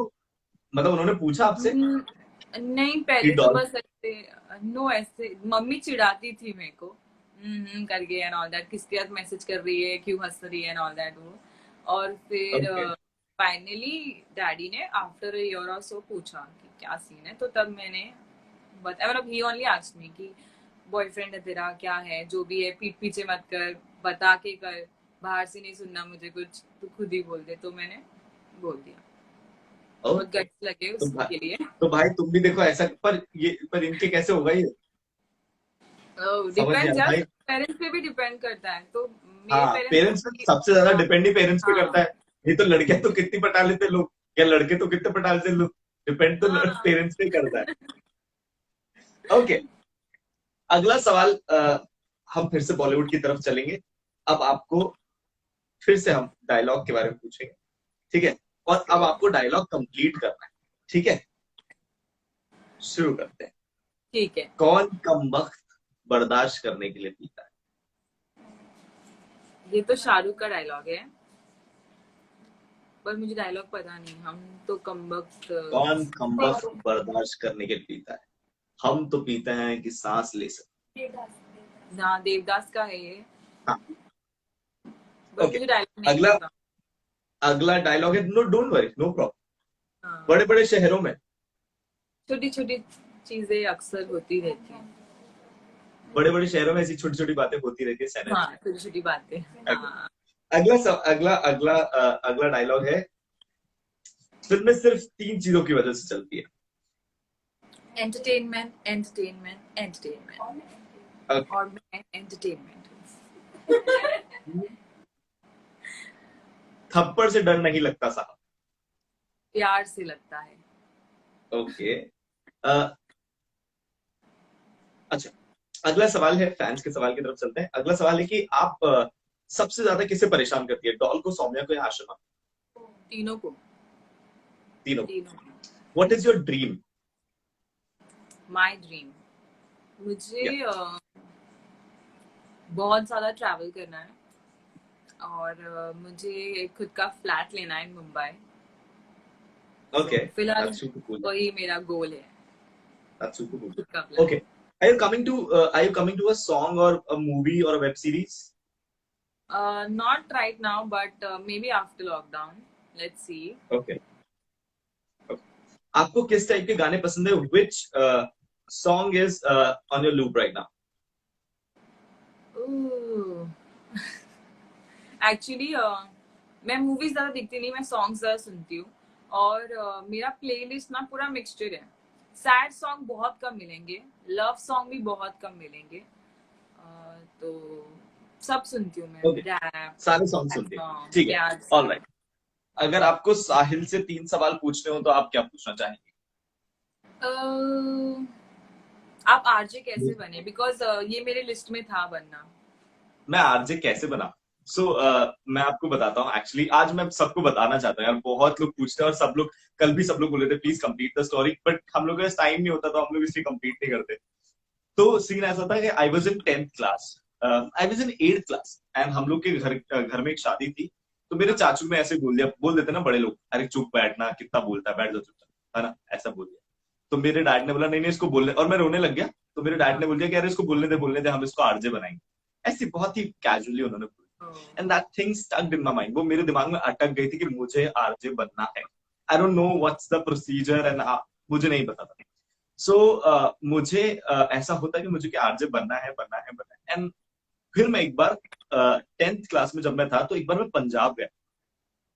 Speaker 1: मतलब उन्होंने पूछा आपसे
Speaker 2: नहीं,
Speaker 1: कि
Speaker 2: पहले तो
Speaker 1: डॉल,
Speaker 2: बस ऐसे नो, ऐसे मम्मी चिढ़ाती थी मेरे को करके एंड ऑल दैट, किसके साथ मैसेज कर रही है, क्यों हंस रही है एंड ऑल दैट वो। और फिर
Speaker 1: ओके
Speaker 2: फाइनली डैडी ने आफ्टर अ ईयर और सो पूछा कि क्या सीन है, तो तब मैंने बताया, मतलब ही ओनली आस्क्ड मी कि बॉयफ्रेंड है तेरा, क्या है, जो भी है पीठ पीछे मत कर, बता के कर, बाहर से नहीं सुनना मुझे कुछ, तू खुद ही बोल दे। तो मैंने बोल दिया। बहुत
Speaker 1: ओके।
Speaker 2: गट्स लगे
Speaker 1: तो
Speaker 2: उसके लिए।
Speaker 1: तो भाई तुम भी देखो ऐसा, पर इनके कैसे होगा ये, समझ नहीं आ
Speaker 2: डिपेंड
Speaker 1: रहा
Speaker 2: यार,
Speaker 1: भाई।
Speaker 2: पेरेंट्स पे भी डिपेंड करता है। तो मेरे
Speaker 1: हाँ,
Speaker 2: पेरेंट्स
Speaker 1: पेरेंट्स पे सबसे ज्यादा डिपेंड ही पेरेंट्स पे करता
Speaker 2: हाँ
Speaker 1: है। नहीं तो लड़कियां तो कितनी पटा लेते लोग, या लड़के तो कितने पटा लेते लोग, डिपेंड तो
Speaker 2: हाँ।
Speaker 1: पेरेंट्स पे ही करता है। ओके, अगला सवाल हम फिर से बॉलीवुड की तरफ चलेंगे। अब आपको फिर से हम डायलॉग के बारे में पूछेंगे, ठीक है, और अब आपको डायलॉग कंप्लीट करना है, ठीक है। शुरू करते हैं।
Speaker 2: ठीक है।
Speaker 1: कौन कमबख्त बर्दाश्त करने के लिए पीता है?
Speaker 2: ये तो शाहरुख का डायलॉग है, पर मुझे डायलॉग पता नहीं। हम तो कमबख्त।
Speaker 1: कौन कमबख्त बर्दाश्त करने के लिए पीता है? हम तो पीते हैं कि सांस ले सके।
Speaker 2: हाँ, देवदास का है ये,
Speaker 1: हाँ,
Speaker 2: बट
Speaker 1: ओके।
Speaker 2: मुझे डायलॉग नहीं
Speaker 1: अगला
Speaker 2: पता।
Speaker 1: अगला डायलॉग है, no don't worry, no problem.
Speaker 2: हाँ,
Speaker 1: बड़े बड़े शहरों में,
Speaker 2: छोटी छोटी चीजें अक्सर होती रहती हैं।
Speaker 1: बड़े बड़े शहरों में ऐसी छोटी छोटी बातें होती रहती है,
Speaker 2: हाँ,
Speaker 1: सहना।
Speaker 2: छोटी छोटी बातें। हाँ।
Speaker 1: अगला डायलॉग है, फिल्में सिर्फ तीन चीजों की वजह से चलती है।
Speaker 2: Entertainment, entertainment, entertainment.
Speaker 1: Okay.
Speaker 2: और मैं एंटरटेनमेंट हूँ।
Speaker 1: थप्पड़ से डर नहीं लगता साहब।
Speaker 2: प्यार से लगता है।
Speaker 1: ओके। अच्छा, अगला सवाल है, फैंस के सवाल की तरफ चलते हैं। अगला सवाल है कि आप सबसे ज्यादा किसे परेशान करती है, डॉल को, सौम्या को, या आशिमा?
Speaker 2: तीनों को।
Speaker 1: तीनों।
Speaker 2: तीनों।
Speaker 1: What is your dream?
Speaker 2: My dream, मुझे
Speaker 1: या
Speaker 2: बहुत ज्यादा ट्रैवल करना है, और मुझे खुद का फ्लैट लेना है मुंबई।
Speaker 1: ओके,
Speaker 2: फिलहाल
Speaker 1: दैट्स सुपर कूल,
Speaker 2: वही मेरा गोल है,
Speaker 1: दैट्स सुपर कूल।
Speaker 2: खुद का flat.
Speaker 1: Okay, are you coming to a song or a movie or a web series?
Speaker 2: Not right now, but maybe after lockdown. Let's see.
Speaker 1: Okay. Okay. आपको किस type के गाने पसंद है? Which song is on your loop right now?
Speaker 2: Actually मैं movies ज्यादा देखती नहीं, मैं सॉन्ग्स ज्यादा सुनती हूँ। और मेरा प्लेलिस्ट ना पूरा मिक्सचर है। सैड सॉन्ग बहुत कम मिलेंगे, लव सॉन्ग भी बहुत कम मिलेंगे। तो सब सुनती हूँ मैं।
Speaker 1: Okay.
Speaker 2: रैप,
Speaker 1: सारे सॉन्ग सुनते हैं, ठीक है,
Speaker 2: प्यार
Speaker 1: ऑल राइट। अगर आपको साहिल से 3 सवाल पूछने हो तो आप क्या पूछना चाहेंगे?
Speaker 2: आप आरजे कैसे बने, बिकॉज ये मेरे लिस्ट में था बनना।
Speaker 1: मैं आरजे कैसे बना? मैं आपको बताता हूँ। एक्चुअली आज मैं सबको बताना चाहता हूँ यार, बहुत लोग पूछते हैं और सब लोग, कल भी सब लोग बोले थे please complete the story, but हम लोग के पास टाइम नहीं होता तो हम लोग इसलिए कंप्लीट नहीं करते। तो सीन ऐसा था कि I was in 10th class, I was in 8th class, and हम लोग के घर में एक शादी थी। तो मेरे चाचू ने ऐसे बोल देते ना बड़े लोग, अरे चुप बैठना, कितना बोलता है, बैठ जाओ चुपचाप, है ना, ऐसा बोल दिया। तो मेरे डैड ने बोला नहीं नहीं इसको बोलने, और मैं रोने लग गया। तो मेरे डैड ने बोल दिया कि अरे इसको बोलने दे, हम इसको आरजे बनाएंगे। ऐसे बहुत ही कैजुअली उन्होंने बोला, and that thing स्टक्ड in my mind. वो मेरे दिमाग में अटक गई थी कि मुझे आरजे बनना है। I don't know what's the procedure and मुझे नहीं पता था। मुझे ऐसा होता कि मुझे आरजे बनना है। एंड फिर मैं एक बार 10th क्लास में जब मैं था, तो एक बार मैं पंजाब गया।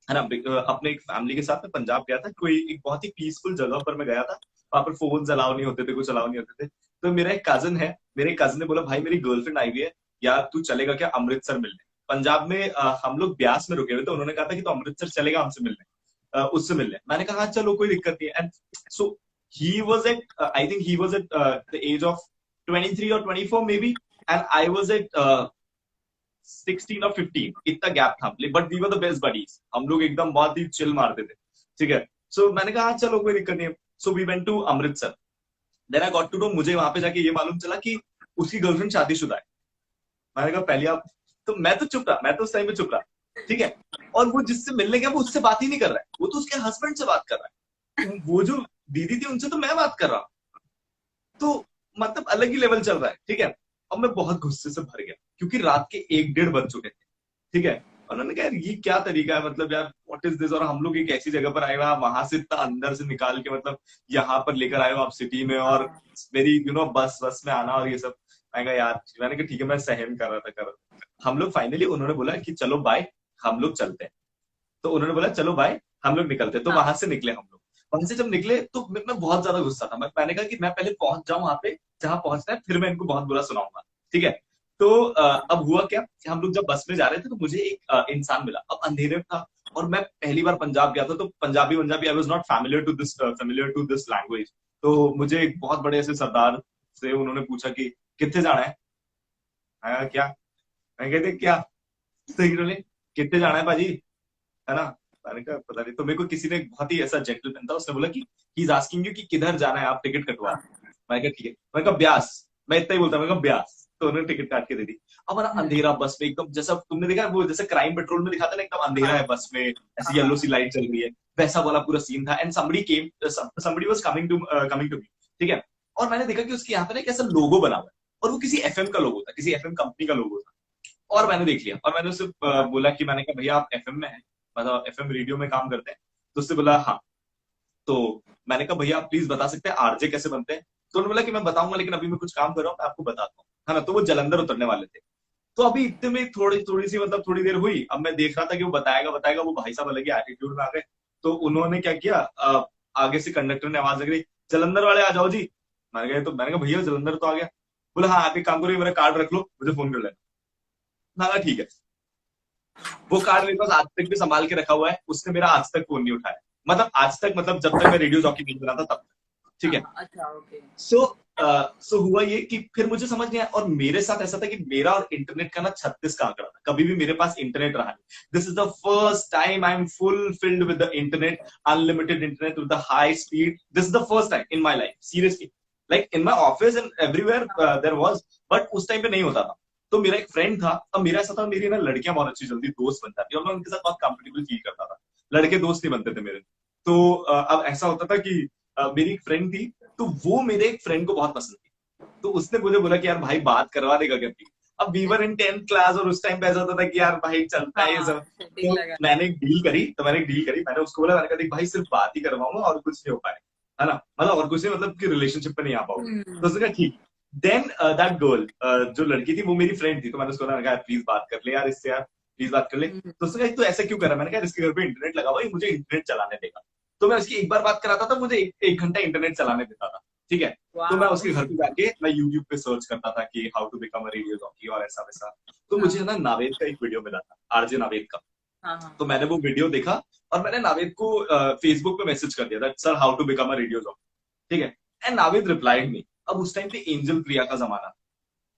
Speaker 1: है ना। अपने एक फैमिली के साथ मैं पंजाब गया था, कोई एक बहुत ही पीसफुल जगह पर मैं गया था। वहां पर फोन अलाउ नहीं होते थे, कुछ अलाउ नहीं होते थे। तो मेरा एक कजन है, मेरे कजन ने बोला भाई मेरी गर्लफ्रेंड आई हुई है, यार तू चलेगा क्या अमृतसर मिलने। पंजाब में हम लोग ब्यास में रुके हुए थे, उन्होंने कहा था कि तो अमृतसर चलेगा हमसे मिलने, उससे मिलने। मैंने कहा हाँ चलो कोई दिक्कत नहीं है। And so he was at, I think he was at the age of 23 और 24 may be, and I was at 16 और 15, इतना गैप था। But we were the best buddies, हम लोग एकदम बहुत ही चिल मारते थे। ठीक है। सो मैंने कहा हाँ चलो कोई दिक्कत नहीं है। So we went to Amritsar. Then I got to know, मुझे वहां पे जाके ये मालूम चला कि उसकी गर्लफ्रेंड शादीशुदा है। मैंने कहा पहले आप, तो मैं तो चुप रहा, मैं तो उस टाइम पे चुप रहा। ठीक है। और वो जिससे मिलने गया वो उससे बात ही नहीं कर रहा है, वो तो उसके हस्बैंड से बात कर रहा है। वो जो दीदी थी उनसे तो मैं बात कर रहा हूँ। तो मतलब अलग ही लेवल चल रहा है। ठीक है। अब मैं बहुत गुस्से से भर गया, क्योंकि रात के 1-1:30 बज चुके थे। ठीक है। और उन्होंने कहा यार ये क्या तरीका है, मतलब यार व्हाट इज दिस। और हम लोग एक ऐसी जगह पर आए हुए हैं, वहां से इतना अंदर से निकाल के मतलब यहाँ पर लेकर आए हो आप सिटी में, और
Speaker 2: हाँ,
Speaker 1: मेरी बस बस में आना और ये सब। मैंने कहा यार, मैंने कहा ठीक है, मैं सहन कर रहा था कर रहा था। हम लोग फाइनली, उन्होंने बोला कि चलो बाय, हम लोग चलते हैं। तो उन्होंने बोला चलो बाय, हम लोग निकलते हैं। तो
Speaker 2: हाँ,
Speaker 1: वहां से निकले हम लोग। वहां से जब निकले तो मैं बहुत ज्यादा गुस्सा था। मैंने कहा कि मैं पहले पहुंच जाऊं वहां पे जहां पहुंचना है, फिर मैं इनको बहुत बुरा सुनाऊंगा। ठीक है। तो अब हुआ क्या कि हम लोग जब बस में जा रहे थे तो मुझे एक इंसान मिला। अब अंधेरे में था, और मैं पहली बार पंजाब गया था, तो Punjabi Punjabi I was not familiar to this language. तो मुझे एक बहुत बड़े ऐसे सरदार से उन्होंने पूछा कि कितने जाना है। क्या, मैं कहते क्या, तो इन्होंने कितने जाना है भाजी, है ना। मैंने कहा पता नहीं। तो मेरे को किसी ने, बहुत ही ऐसा जेंटलमैन था, उसने बोला कि ही इज आस्किंग यू कि किधर जाना है, आप टिकट कटवाओ।
Speaker 2: हाँ,
Speaker 1: मैंने कहा ठीक है। मैंने कहा ब्यास। मैं इतना ही बोलता, मैंने कहा ब्यास। तो उन्होंने टिकट काट के दे दी। अब ना अंधेरा बस में एकदम, जैसा तुमने देखा वो जैसे क्राइम पेट्रोल में दिखाता है ना, एकदम अंधेरा
Speaker 2: हाँ,
Speaker 1: है बस में, ऐसी येलो सी
Speaker 2: हाँ,
Speaker 1: लाइट चल रही है, वैसा वाला पूरा सीन था। And somebody was coming to me. ठीक है। और मैंने देखा कि उसके यहाँ पे ना एक ऐसा लोगो बना हुआ है, और वो किसी एफएम का लोगो था, किसी एफएम कंपनी का लोगो था। और मैंने देख लिया, और मैंने उससे बोला कि, मैंने कहा भैया आप एफएम में हैं, मतलब एफएम रेडियो में काम करते हैं। तो उससे बोला हाँ। तो मैंने कहा भैया आप प्लीज बता सकते हैं आरजे कैसे बनते हैं। तो उन्होंने बोला कि मैं बताऊंगा, लेकिन अभी मैं कुछ काम कर रहा हूँ, मैं आपको बताता हूँ, है ना। तो वो जलंधर उतरने वाले थे। तो अभी इतने में थोड़ी थोड़ी सी मतलब थोड़ी देर हुई, अब मैं देख रहा था कि वो बताएगा बताएगा, वो भाई साहब अलग ही एटीट्यूड में आ गए। तो उन्होंने क्या किया, आगे से कंडक्टर ने आवाज लग रही, जलंधर वाले आ जाओ जी। मैंने कहा भैया जलंधर तो आ गया। बोला हाँ आप एक काम करो, ये मेरा कार्ड रख लो, मुझे फोन कर लेना। मैं कहा ठीक है। वो कार्ड मेरे पास आज तक भी संभाल के रखा हुआ है, उसने मेरा आज तक फोन नहीं उठाया। मतलब आज तक, मतलब जब तक मैं रेडियो जॉकी नहीं बना था तब तक। ठीक है।
Speaker 2: हाँ, अच्छा, ओके।
Speaker 1: सो सो हुआ ये कि फिर मुझे समझ नहीं आया, और मेरे साथ ऐसा था कि मेरा और इंटरनेट का ना 36 का आंकड़ा था, कभी भी मेरे पास इंटरनेट रहा नहीं। This is the first time I am full filled with the internet, unlimited internet with the high speed. This is the first time in my life seriously, like in my office and everywhere there was, but उस time पे नहीं होता था। तो मेरा एक friend था, अब मेरा ऐसा था, मेरी ना लड़कियां बहुत अच्छी जल्दी दोस्त बन जाती, और मैं उनके साथ बहुत कंफर्टेबल फील करता था। लड़के दोस्त नहीं बनते थे मेरे। तो अब ऐसा होता था कि मेरी एक फ्रेंड थी, तो वो मेरे एक फ्रेंड को बहुत पसंद थी। तो उसने मुझे बोला कि यार भाई बात करवा देगा क्या प्लीज। अब we were in 10th class, और उस टाइम पे ऐसा होता था कि यार भाई चलता है ये
Speaker 2: हाँ,
Speaker 1: सब।
Speaker 2: सेटिंग
Speaker 1: तो
Speaker 2: लगा।
Speaker 1: मैंने एक डील करी, मैंने उसको बोला, मैंने कहा देख भाई सिर्फ बात ही करवाऊंगा और कुछ नहीं हो पाए, है ना, मतलब और कुछ नहीं, मतलब कि रिलेशनशिप पे नहीं आ पाओगे। तो उसने कहा ठीक। देन दैट गर्ल, जो लड़की थी वो मेरी फ्रेंड थी, तो मैंने उसको बोला, मैंने कहा प्लीज बात कर ले यार इससे, यार प्लीज बात कर ले।
Speaker 2: हम्म,
Speaker 1: तो उसने कहा तू ऐसा क्यों कर रहा है। मैंने कहा इसके घर पे इंटरनेट लगा हुआ है, ये मुझे इंटरनेट चलाने देगा। तो मैं उसकी एक बार बात कराता था, मुझे एक घंटा इंटरनेट चलाने देता था। ठीक है। तो मैं
Speaker 2: वाओ।
Speaker 1: उसके घर पे जाके मैं यूट्यूब पे सर्च करता था कि how to become a radio jockey और ऐसा वैसा। तो मुझे
Speaker 2: हाँ,
Speaker 1: ना नावेद का एक वीडियो मिला था, आरजे नावेद का।
Speaker 2: हाँ, हाँ,
Speaker 1: तो मैंने वो वीडियो देखा, और मैंने नावेद को फेसबुक पे मैसेज कर दिया था, sir how to become a radio jockey. ठीक है। And Naved replied me. अब उस टाइम पे एंजल प्रिया का जमाना था।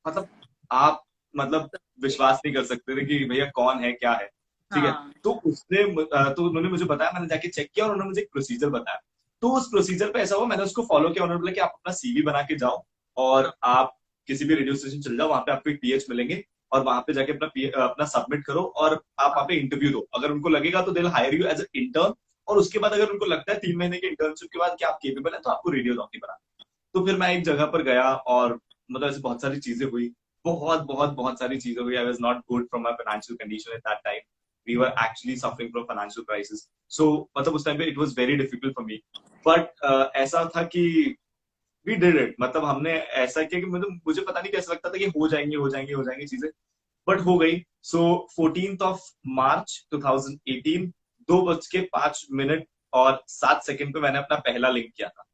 Speaker 1: मतलब आप, मतलब विश्वास नहीं कर सकते थे कि भैया कौन है क्या है। ठीक है।
Speaker 2: हाँ,
Speaker 1: तो तो उन्होंने मुझे बताया, मैंने जाके चेक किया, और उन्होंने मुझे एक प्रोसीजर बताया। तो उस प्रोसीजर पे ऐसा हुआ, मैंने उसको फॉलो किया। उन्होंने बोला कि आप अपना सीवी बना के जाओ, और आप किसी भी रेडियो स्टेशन चल जाओ, वहां पे आपको एक पीएच मिलेंगे, और वहां पे जाके अपना सबमिट करो, और आप वहां
Speaker 2: हाँ,
Speaker 1: पे इंटरव्यू दो। अगर उनको लगेगा तो they hire you as a intern, और उसके बाद अगर उनको लगता है 3 महीने के इंटर्नशिप के बाद कि आप केपेबल है, तो आपको रेडियो जॉकी बना। तो फिर मैं एक जगह पर गया, और मतलब ऐसे बहुत सारी चीजें हुई, बहुत बहुत बहुत सारी चीजें हुई। I was not good from my financial condition at that time. We were actually suffering from financial crisis. So मतलब उस टाइम पे it was very difficult for me. But ऐसा था कि वी डिड इट, मतलब हमने ऐसा किया कि मतलब मुझे पता नहीं कैसा लगता था कि हो जाएंगी चीजें, बट हो गई। सो 14th of March 2018, 2:05 और 7 सेकंड पे मैंने अपना पहला लिंक किया था,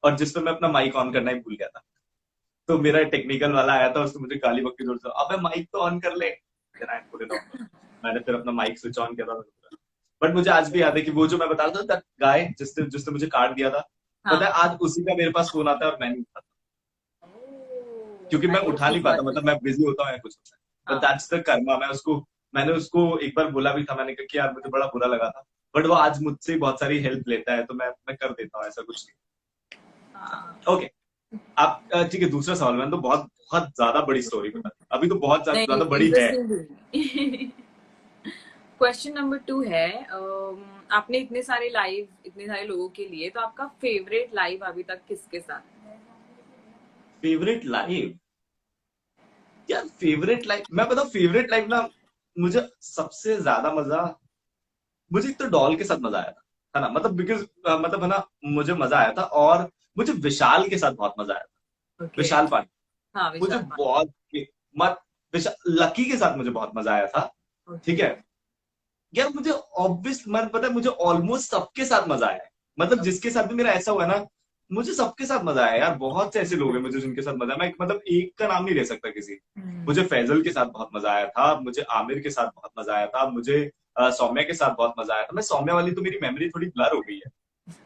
Speaker 1: और जिसपे मैं अपना माइक ऑन करना ही भूल गया था। तो मेरा टेक्निकल वाला आया था, उसने मुझे गाली बकरी जोर से, अबे माइक तो ऑन कर ले। Then I put it on. मैंने फिर अपना माइक स्विच ऑन किया था। बट मुझे आज भी याद है कि वो जो मैं बता रहा था गाय जिसने जिसने मुझे कार्ड दिया था, पता है
Speaker 2: हाँ।
Speaker 1: आज उसी का मेरे पास फोन आता है और मैं नहीं उठाता, क्योंकि मैं
Speaker 2: I hope
Speaker 1: उठा नहीं
Speaker 2: he's
Speaker 1: पाता,
Speaker 2: watching.
Speaker 1: मतलब मैं बिजी होता हूँ या कुछ होता है। बट
Speaker 2: हाँ।
Speaker 1: That's the Karma. मैंने उसको एक बार बोला भी था, मैंने कहा कि यार मुझे बड़ा बुरा लगा था, बट वो आज मुझसे बहुत सारी हेल्प लेता है, तो मैं कर देता हूँ, ऐसा कुछ
Speaker 2: हाँ।
Speaker 1: नहीं। ओके, आप ठीक है, दूसरा सवाल। मैंने तो बहुत बहुत ज्यादा बड़ी स्टोरी बता दी, अभी तो बहुत
Speaker 2: नहीं,
Speaker 1: ज्यादा बड़ी है।
Speaker 2: इंटरेस्टिंग। क्वेश्चन नंबर 2 है, आपने इतने सारे लोगों के लिए, तो आपका फेवरेट लाइव अभी तक किसके साथ?
Speaker 1: फेवरेट लाइव, यार फेवरेट लाइफ, मैं बताऊं फेवरेट लाइफ ना, मुझे सबसे ज्यादा मजा, मुझे एक तो डॉल के साथ मजा आया था, है ना, मतलब बिकॉज मतलब है ना, मुझे मजा आया था, और मुझे विशाल के साथ बहुत मजा आया था।
Speaker 2: ओके।
Speaker 1: विशाल पांडे
Speaker 2: हाँ,
Speaker 1: मुझे
Speaker 2: विशाल पांडे।
Speaker 1: बहुत, मत विशाल, लकी के साथ मुझे बहुत मजा आया था।
Speaker 2: ओके।
Speaker 1: ठीक है यार, मुझे ऑब्वियस मन पता है, मुझे ऑलमोस्ट सबके साथ मजा आया है, मतलब जिसके साथ भी मेरा ऐसा हुआ ना, मुझे सबके साथ मजा आया यार। बहुत से ऐसे लोग हैं मुझे जिनके साथ मजा, मैं मतलब एक का नाम नहीं ले सकता किसी। मुझे फैजल के साथ बहुत मजा आया था, मुझे आमिर के साथ बहुत मजा आया था, मुझे सौम्या के साथ बहुत मजा आया था। मैं सौम्या वाली तो मेरी मेमोरी थोड़ी ब्लर हो गई है,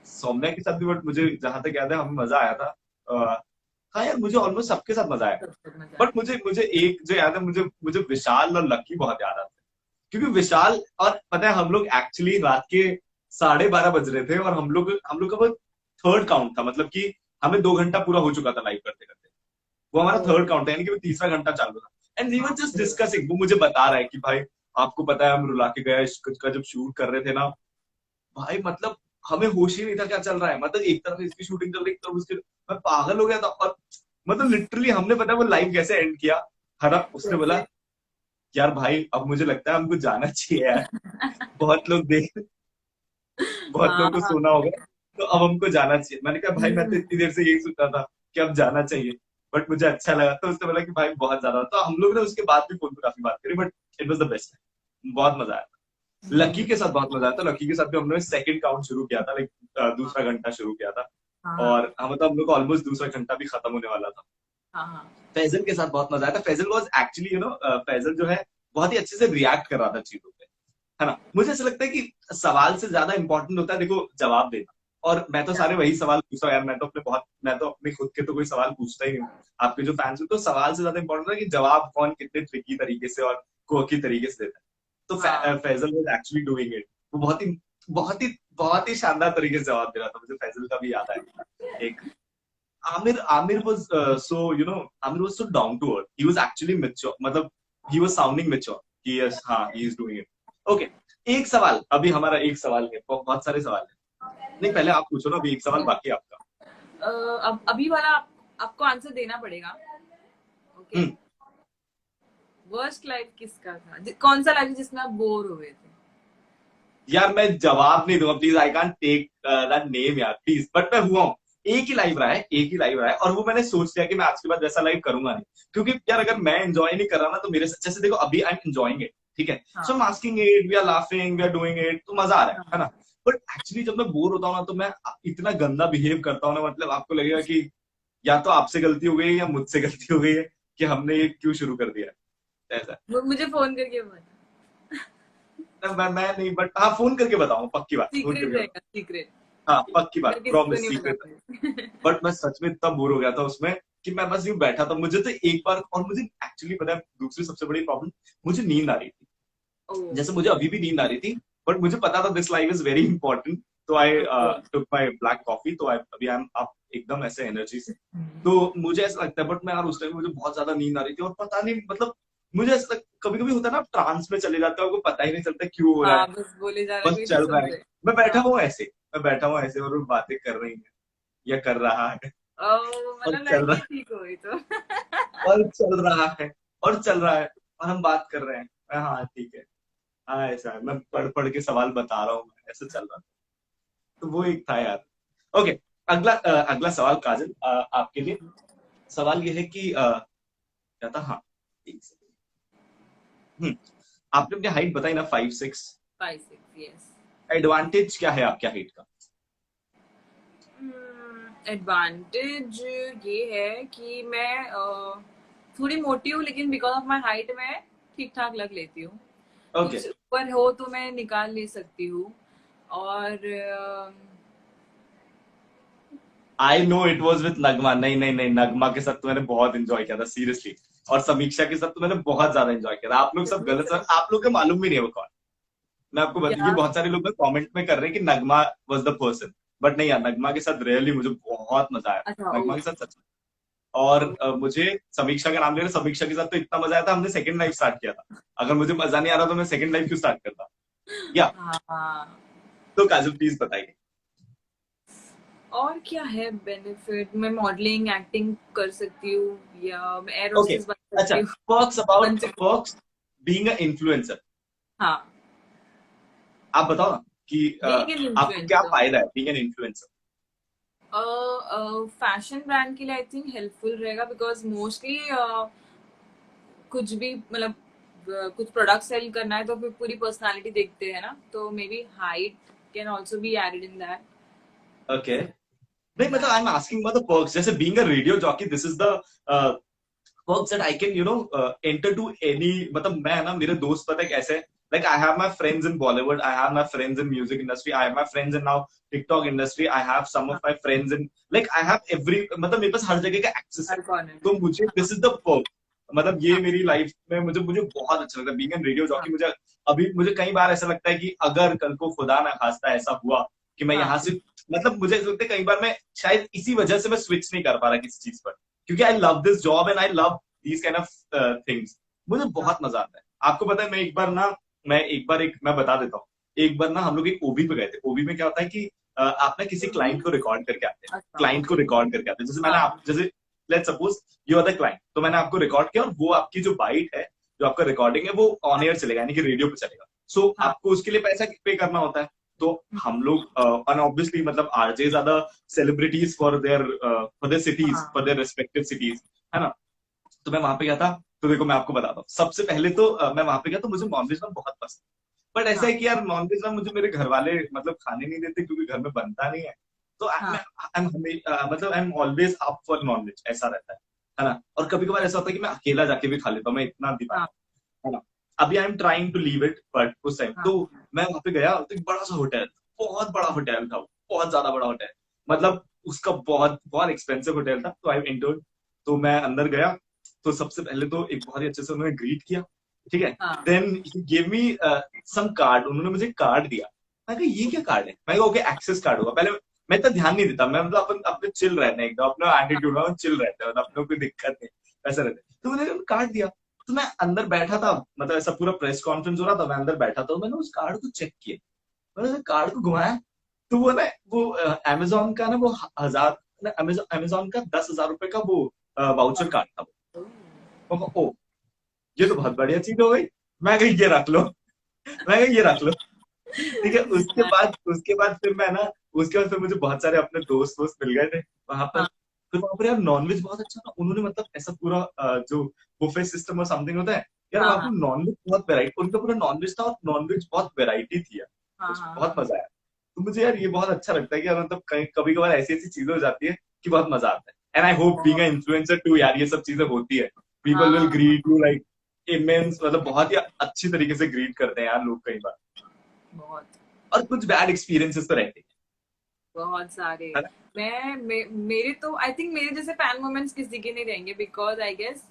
Speaker 1: सौम्या के साथ भी, बट मुझे जहां तक याद है हमें मजा आया था। हाँ यार, मुझे ऑलमोस्ट सबके साथ मजा आया।
Speaker 2: सबसे मजा
Speaker 1: बट मुझे मुझे एक जो याद है, मुझे मुझे विशाल और लक्की बहुत याद आता है, क्योंकि विशाल, और पता है हम लोग एक्चुअली रात के 12:30 बज रहे थे, और हम लोग का वो थर्ड काउंट था, मतलब कि हमें 2 घंटा पूरा हो चुका था लाइव करते करते। वो हमारा
Speaker 2: आया।
Speaker 1: थर्ड काउंट है, यानी कि वो तीसरा घंटा चालू था। And we were just discussing, वो मुझे बता रहा है कि भाई आपको पता है हम रुला के गए इश्क का जब शूट कर रहे थे ना, भाई मतलब हमें होश ही नहीं था क्या चल रहा है, मतलब एक तरफ इसकी शूटिंग चल रही, एक तरफ उसकी, मैं पागल हो गया था। और मतलब लिटरली हमने पता है वो लाइव कैसे एंड किया, है ना, उसने बोला
Speaker 2: कैसे?
Speaker 1: यार भाई अब मुझे लगता है हमको जाना चाहिए यार, बहुत लोग देख, बहुत लोग को
Speaker 2: हाँ।
Speaker 1: सोना होगा, तो अब हमको जाना चाहिए। मैंने कहा भाई मैं तो
Speaker 2: हम्म।
Speaker 1: इतनी देर से यही सोच रहा था कि अब जाना चाहिए, बट मुझे अच्छा लगा, तो उसने बोला कि भाई बहुत ज्यादा, तो हम लोग ने उसके बाद भी फोन पे काफी बात करी, but it was the best, बहुत मजा आया। लकी के साथ बहुत मजा आया था, लकी के साथ भी हमने सेकंड काउंट शुरू किया था, लाइक दूसरा घंटा शुरू किया था,
Speaker 2: हाँ।
Speaker 1: और हम मतलब हम लोग ऑलमोस्ट दूसरा घंटा भी खत्म होने वाला था।
Speaker 2: हाँ। हाँ।
Speaker 1: फैजल के साथ बहुत मजा आया था। फैजल वॉज एक्चुअली फैजल जो है बहुत ही अच्छे से रिएक्ट कर रहा था चीजों पे, है ना। मुझे ऐसा लगता है कि सवाल से ज्यादा इंपॉर्टेंट होता है देखो जवाब देना, और मैं तो सारे वही सवाल पूछता हूँ यार, मैं तो अपने खुद के तो कोई सवाल पूछता ही नहीं हूँ। आपके जो फैंस हैं तो सवाल से ज्यादा इंपॉर्टेंट है कि जवाब कौन कितने ट्रिकी तरीके से और कोकी तरीके से देता है। तो
Speaker 2: हाँ।
Speaker 1: Faisal was actually doing it, वो बहुत ही शानदार तरीके से जवाब दे रहा था। मुझे फैजल का भी याद आया एक, Amir was Amir was so down to earth. He was actually mature. मतलब he was sounding mature. Yes, हाँ, he is doing it. Okay. एक सवाल, अभी हमारा एक सवाल है, बहुत सारे सवाल है। नहीं पहले आप पूछो ना, अभी एक सवाल बाकी है आपका।
Speaker 2: अब अभी वाला आपको आंसर देना पड़ेगा। ओके।
Speaker 1: हम्म,
Speaker 2: वर्स्ट लाइफ किसका था? कौन सा लाइफ जिसमें आप बोर हुए थे?
Speaker 1: यार मैं जवाब नहीं दूंगा please, I can't take that name यार प्लीज, बट मैं हुआ हूँ। एक ही लाइव रहा है, और वो मैंने सोच लिया कि मैं आज के बाद वैसा लाइव करूंगा नहीं, क्योंकि यार अगर मैं एंजॉय नहीं कर रहा ना, तो मेरे से जैसे देखो अभी आई एम एंजॉइंग इट, ठीक है, सो
Speaker 2: हाँ।
Speaker 1: I am asking it, we are laughing, we are doing it, तो मजा आ रहा है
Speaker 2: हाँ।
Speaker 1: ना। बट एक्चुअली जब मैं बोर होता हूँ ना, तो मैं इतना गंदा बिहेव करता हूँ ना, मतलब आपको लगेगा कि या तो आपसे गलती हो गई है या मुझसे गलती हो गई है कि हमने ये क्यों शुरू कर दिया है। ऐसा
Speaker 2: मुझे फोन करके बता।
Speaker 1: मैं नहीं, बट हाँ फोन करके बताऊँ, पक्की बात, फोन
Speaker 2: सीक्रेट
Speaker 1: करके बताऊँ।
Speaker 2: रहेगा, सीक्रेट।
Speaker 1: हाँ पक्की
Speaker 2: मैं
Speaker 1: बात,
Speaker 2: किसी को
Speaker 1: प्रॉमिस,
Speaker 2: नहीं
Speaker 1: सीक्रेट।
Speaker 2: बताऊंगी।
Speaker 1: बट मैं सच में इतना बोर हो गया था उसमें कि मैं बस यूं बैठा था। मुझे तो एक बार, और मुझे एक्चुअली पता है दूसरी सबसे बड़ी प्रॉब्लम, मुझे नींद आ रही थी,
Speaker 2: ओह।
Speaker 1: जैसे मुझे अभी भी नींद आ रही थी, बट मुझे पता था this life is very important, तो I
Speaker 2: okay.
Speaker 1: Took my black coffee, तो अभी आई एम अप एकदम ऐसे एनर्जी से। तो मुझे ऐसा लगता है, बट मैं यार उस टाइम मुझे बहुत ज्यादा नींद आ रही थी, और पता नहीं मतलब मुझे ऐसा कभी कभी होता है ना, आप ट्रांस में चले जाते हो, आपको पता ही नहीं चलता क्यों हो रहा है,
Speaker 2: हाँ, बस बोले जा रहा है,
Speaker 1: बस
Speaker 2: कोई तो
Speaker 1: चल रहा
Speaker 2: सुन
Speaker 1: है।
Speaker 2: ले।
Speaker 1: मैं बैठा
Speaker 2: हाँ।
Speaker 1: हुआ हूँ ऐसे, और वो बातें कर रही है या कर रहा है,
Speaker 2: ओह,
Speaker 1: और
Speaker 2: मतलब
Speaker 1: चल
Speaker 2: लड़की
Speaker 1: रहा
Speaker 2: ठीक हो गई तो।
Speaker 1: और चल रहा है और चल रहा है, और हम बात कर रहे हैं, हाँ ठीक है, हाँ ऐसा है, मैं पढ़ पढ़ के सवाल बता रहा हूँ, ऐसा चल रहा था। तो वो एक था यार। ओके, अगला सवाल काजल, आपके लिए सवाल ये है कि क्या था, हाँ एक सेकंड। आपने अपनी हाइट बताई ना, 5'6"।
Speaker 2: 5'6", यस।
Speaker 1: एडवांटेज क्या है आपके हाइट का?
Speaker 2: एडवांटेज ये है कि मैं थोड़ी मोटी हूँ, लेकिन बिकॉज ऑफ माई हाइट मैं ठीक ठाक लग लेती हूँ।
Speaker 1: ओके,
Speaker 2: कुछ ऊपर हो तो मैं निकाल ले सकती हूँ। और
Speaker 1: I know it was with Nagma. नहीं नहीं नहीं, नगमा के साथ तो मैंने बहुत एंजॉय किया था सीरियसली, और समीक्षा के साथ तो मैंने बहुत ज्यादा एंजॉय किया था। आप लोग सब गलत सर, आप लोग को मालूम भी नहीं है वो कौन। मैं आपको बता, ये
Speaker 2: क्या?
Speaker 1: बहुत सारे लोग कमेंट में कर रहे हैं कि नगमा वाज द पर्सन, बट नहीं यार, नगमा के साथ रियली मुझे बहुत मजा आया।
Speaker 2: अच्छा,
Speaker 1: नगमा के साथ सच में। और मुझे समीक्षा का नाम ले रहे, समीक्षा के साथ तो इतना मजा आया था, हमने सेकंड लाइफ स्टार्ट किया था। अगर मुझे मजा नहीं आ रहा तो मैं सेकंड लाइफ क्यों स्टार्ट करता? या
Speaker 2: हाँ।
Speaker 1: तो काजल प्लीज बताइए।
Speaker 2: और क्या है बेनिफिट? मैं मॉडलिंग एक्टिंग कर सकती हूँ, या मैं एयर
Speaker 1: ओके,
Speaker 2: होस्टेस बन
Speaker 1: अच्छा,
Speaker 2: सकती हूँ।
Speaker 1: पर्क्स
Speaker 2: बन
Speaker 1: अबाउट
Speaker 2: सकती
Speaker 1: पर्क्स बीइंग अ इन्फ्लुएंसर।
Speaker 2: हाँ,
Speaker 1: आप बताओ ना कि
Speaker 2: बीइंग एन
Speaker 1: आपको क्या
Speaker 2: इन्फ्लुएंसर
Speaker 1: फायदा है being an influencer?
Speaker 2: Fashion brand के लिए आई थिंक हेल्पफुल रहेगा, बिकॉज मोस्टली कुछ भी मतलब कुछ प्रोडक्ट सेल करना है तो फिर पूरी पर्सनालिटी देखते हैं ना, तो maybe height can also be added in that.
Speaker 1: Okay,
Speaker 2: so
Speaker 1: नहीं मतलब I am asking about the perks, जैसे being a radio jockey, this is the perks that I can, enter to any, मतलब मैं है ना, मेरे दोस्त पता है कैसे, like I have my friends in Bollywood, I have my friends in music industry, I have my friends in now TikTok industry, I have some of my friends in, like I have every, मतलब मेरे पास हर जगह का access है।
Speaker 2: हर corner
Speaker 1: तो
Speaker 2: में।
Speaker 1: मुझे
Speaker 2: हाँ
Speaker 1: this is the Perk, मतलब ये
Speaker 2: हाँ
Speaker 1: मेरी लाइफ में मुझे मुझे बहुत अच्छा लगता है बीइंग एन रेडियो
Speaker 2: हाँ
Speaker 1: जॉकी। मुझे अभी मुझे कई बार ऐसा लगता है कि अगर कल को खुदा ना खास्ता ऐसा हुआ कि मैं
Speaker 2: हाँ
Speaker 1: यहाँ से, मतलब मुझे ऐसा लगता है कई बार मैं शायद इसी वजह से मैं स्विच नहीं कर पा रहा किसी चीज पर, क्योंकि I love this job and I love these kind of things। मुझे
Speaker 2: हाँ
Speaker 1: बहुत मजा आता है। आपको पता है, मैं एक बार एक मैं बता देता हूँ। एक बार ना हम लोग एक ओबी पे गए थे। ओबी में क्या होता है कि आप ना किसी क्लाइंट को रिकॉर्ड करके आते हैं।
Speaker 2: अच्छा,
Speaker 1: क्लाइंट को
Speaker 2: ओके।
Speaker 1: रिकॉर्ड करके आते हैं, जैसे मैंने
Speaker 2: हाँ
Speaker 1: आप जैसे let suppose you are the client, तो मैंने आपको रिकॉर्ड किया और वो आपकी जो बाइट है, जो आपका रिकॉर्डिंग है, वो ऑन एयर चलेगा, यानी कि रेडियो पे चलेगा। सो
Speaker 2: हाँ
Speaker 1: आपको उसके लिए पैसा पे करना होता है। तो हम लोग ऑब्वियसली मतलब आरजे ज्यादा सेलिब्रिटीज फॉर देयर सिटीज,
Speaker 2: हाँ
Speaker 1: फॉर देयर रिस्पेक्टिव सिटीज, है ना। तो मैं वहां पे गया था। तो देखो मैं आपको बताता हूँ, सबसे पहले तो मैं वहां पे गया तो मुझे नॉनवेज ना बहुत पसंद, बट ऐसा
Speaker 2: हाँ
Speaker 1: है कि यार नॉनवेज ना मुझे मेरे घर वाले मतलब खाने नहीं देते, क्योंकि घर में बनता नहीं है। तो
Speaker 2: हाँ
Speaker 1: मतलब I am always up for nonveg, ऐसा रहता है ना। और कभी कभार ऐसा होता है कि मैं अकेला जाके भी खा लेता हूँ, मैं इतना दीवाना
Speaker 2: हाँ
Speaker 1: हूँ, है ना। अभी I am trying to leave it, but उस टाइम
Speaker 2: हाँ
Speaker 1: तो मैं वहां पे गया तो एक बड़ा सा होटल, बहुत बड़ा होटल था, बहुत ज्यादा बड़ा होटल, मतलब उसका बहुत बहुत एक्सपेंसिव होटल था। तो आई एंटर्ड, तो मैं अंदर गया। तो सबसे पहले तो एक बहुत ही अच्छे से उन्होंने ग्रीट किया, ठीक है।
Speaker 2: हाँ
Speaker 1: then he give me some card, उन्होंने मुझे कार्ड दिया। मैं कहा ये क्या कार्ड है? मैं कहा ओके एक्सेस कार्ड होगा। पहले मैं इतना ध्यान नहीं देता, मैं मतलब अपन अपने चिल रहते हैं, एकदम अपना एटीट्यूड में चिल रहते हैं, मतलब अपने कोई दिक्कत नहीं, ऐसा रहता है। तो मैंने कार्ड दिया, तो मैं अंदर बैठा था, मतलब ऐसा पूरा प्रेस कॉन्फ्रेंस हो रहा था, मैं अंदर बैठा था, मैंने उस कार्ड को चेक किया, मैंने उस कार्ड को घुमाया। तो वो ना वो अमेजोन का ना वो हजार, अमेजोन का 10,000 रुपए का वो वाउचर कार्ड था। वो ओ, ये तो बहुत बढ़िया चीज हो गई। मैं कहीं ये रख लो, मैं कहीं ये रख लो, ठीक है। उसके बाद फिर मैं ना, उसके बाद फिर मुझे बहुत सारे अपने दोस्त वोस्त मिल गए थे वहां पर।
Speaker 2: हाँ
Speaker 1: फिर वहां पर यार नॉनवेज बहुत अच्छा था, उन्होंने मतलब ऐसा पूरा जो बुफे सिस्टम और समथिंग होता है यार,
Speaker 2: हाँ
Speaker 1: वहां
Speaker 2: हाँ
Speaker 1: पर नॉनवेज बहुत वेराइटी, उनका पूरा नॉनवेज था, और नॉनवेज बहुत वेराइटी थी यार।
Speaker 2: हाँ
Speaker 1: मुझे
Speaker 2: हाँ
Speaker 1: बहुत
Speaker 2: हाँ
Speaker 1: मजा आया। तो मुझे यार ये बहुत अच्छा लगता है कि यार मतलब कभी कभार ऐसी ऐसी चीजें हो जाती है कि बहुत मजा आता है। एंड आई होप बीइंग
Speaker 2: बहुत।
Speaker 1: एन इन्फ्लुएंसर टू, यार ये सब चीजें होती है। पीपल विल
Speaker 2: हाँ
Speaker 1: ग्रीट यू लाइक इमेंस, मतलब बहुत ही अच्छी तरीके से ग्रीट करते हैं यार लोग कई बार।
Speaker 2: बहुत
Speaker 1: और कुछ बैड एक्सपीरियंसेस तो रहते
Speaker 2: बहुत सारे।
Speaker 1: हैं, है ना।
Speaker 2: मेरे तो आई थिंक मेरे जैसे फैन मोमेंट्स किसी के नहीं रहेंगे, because I guess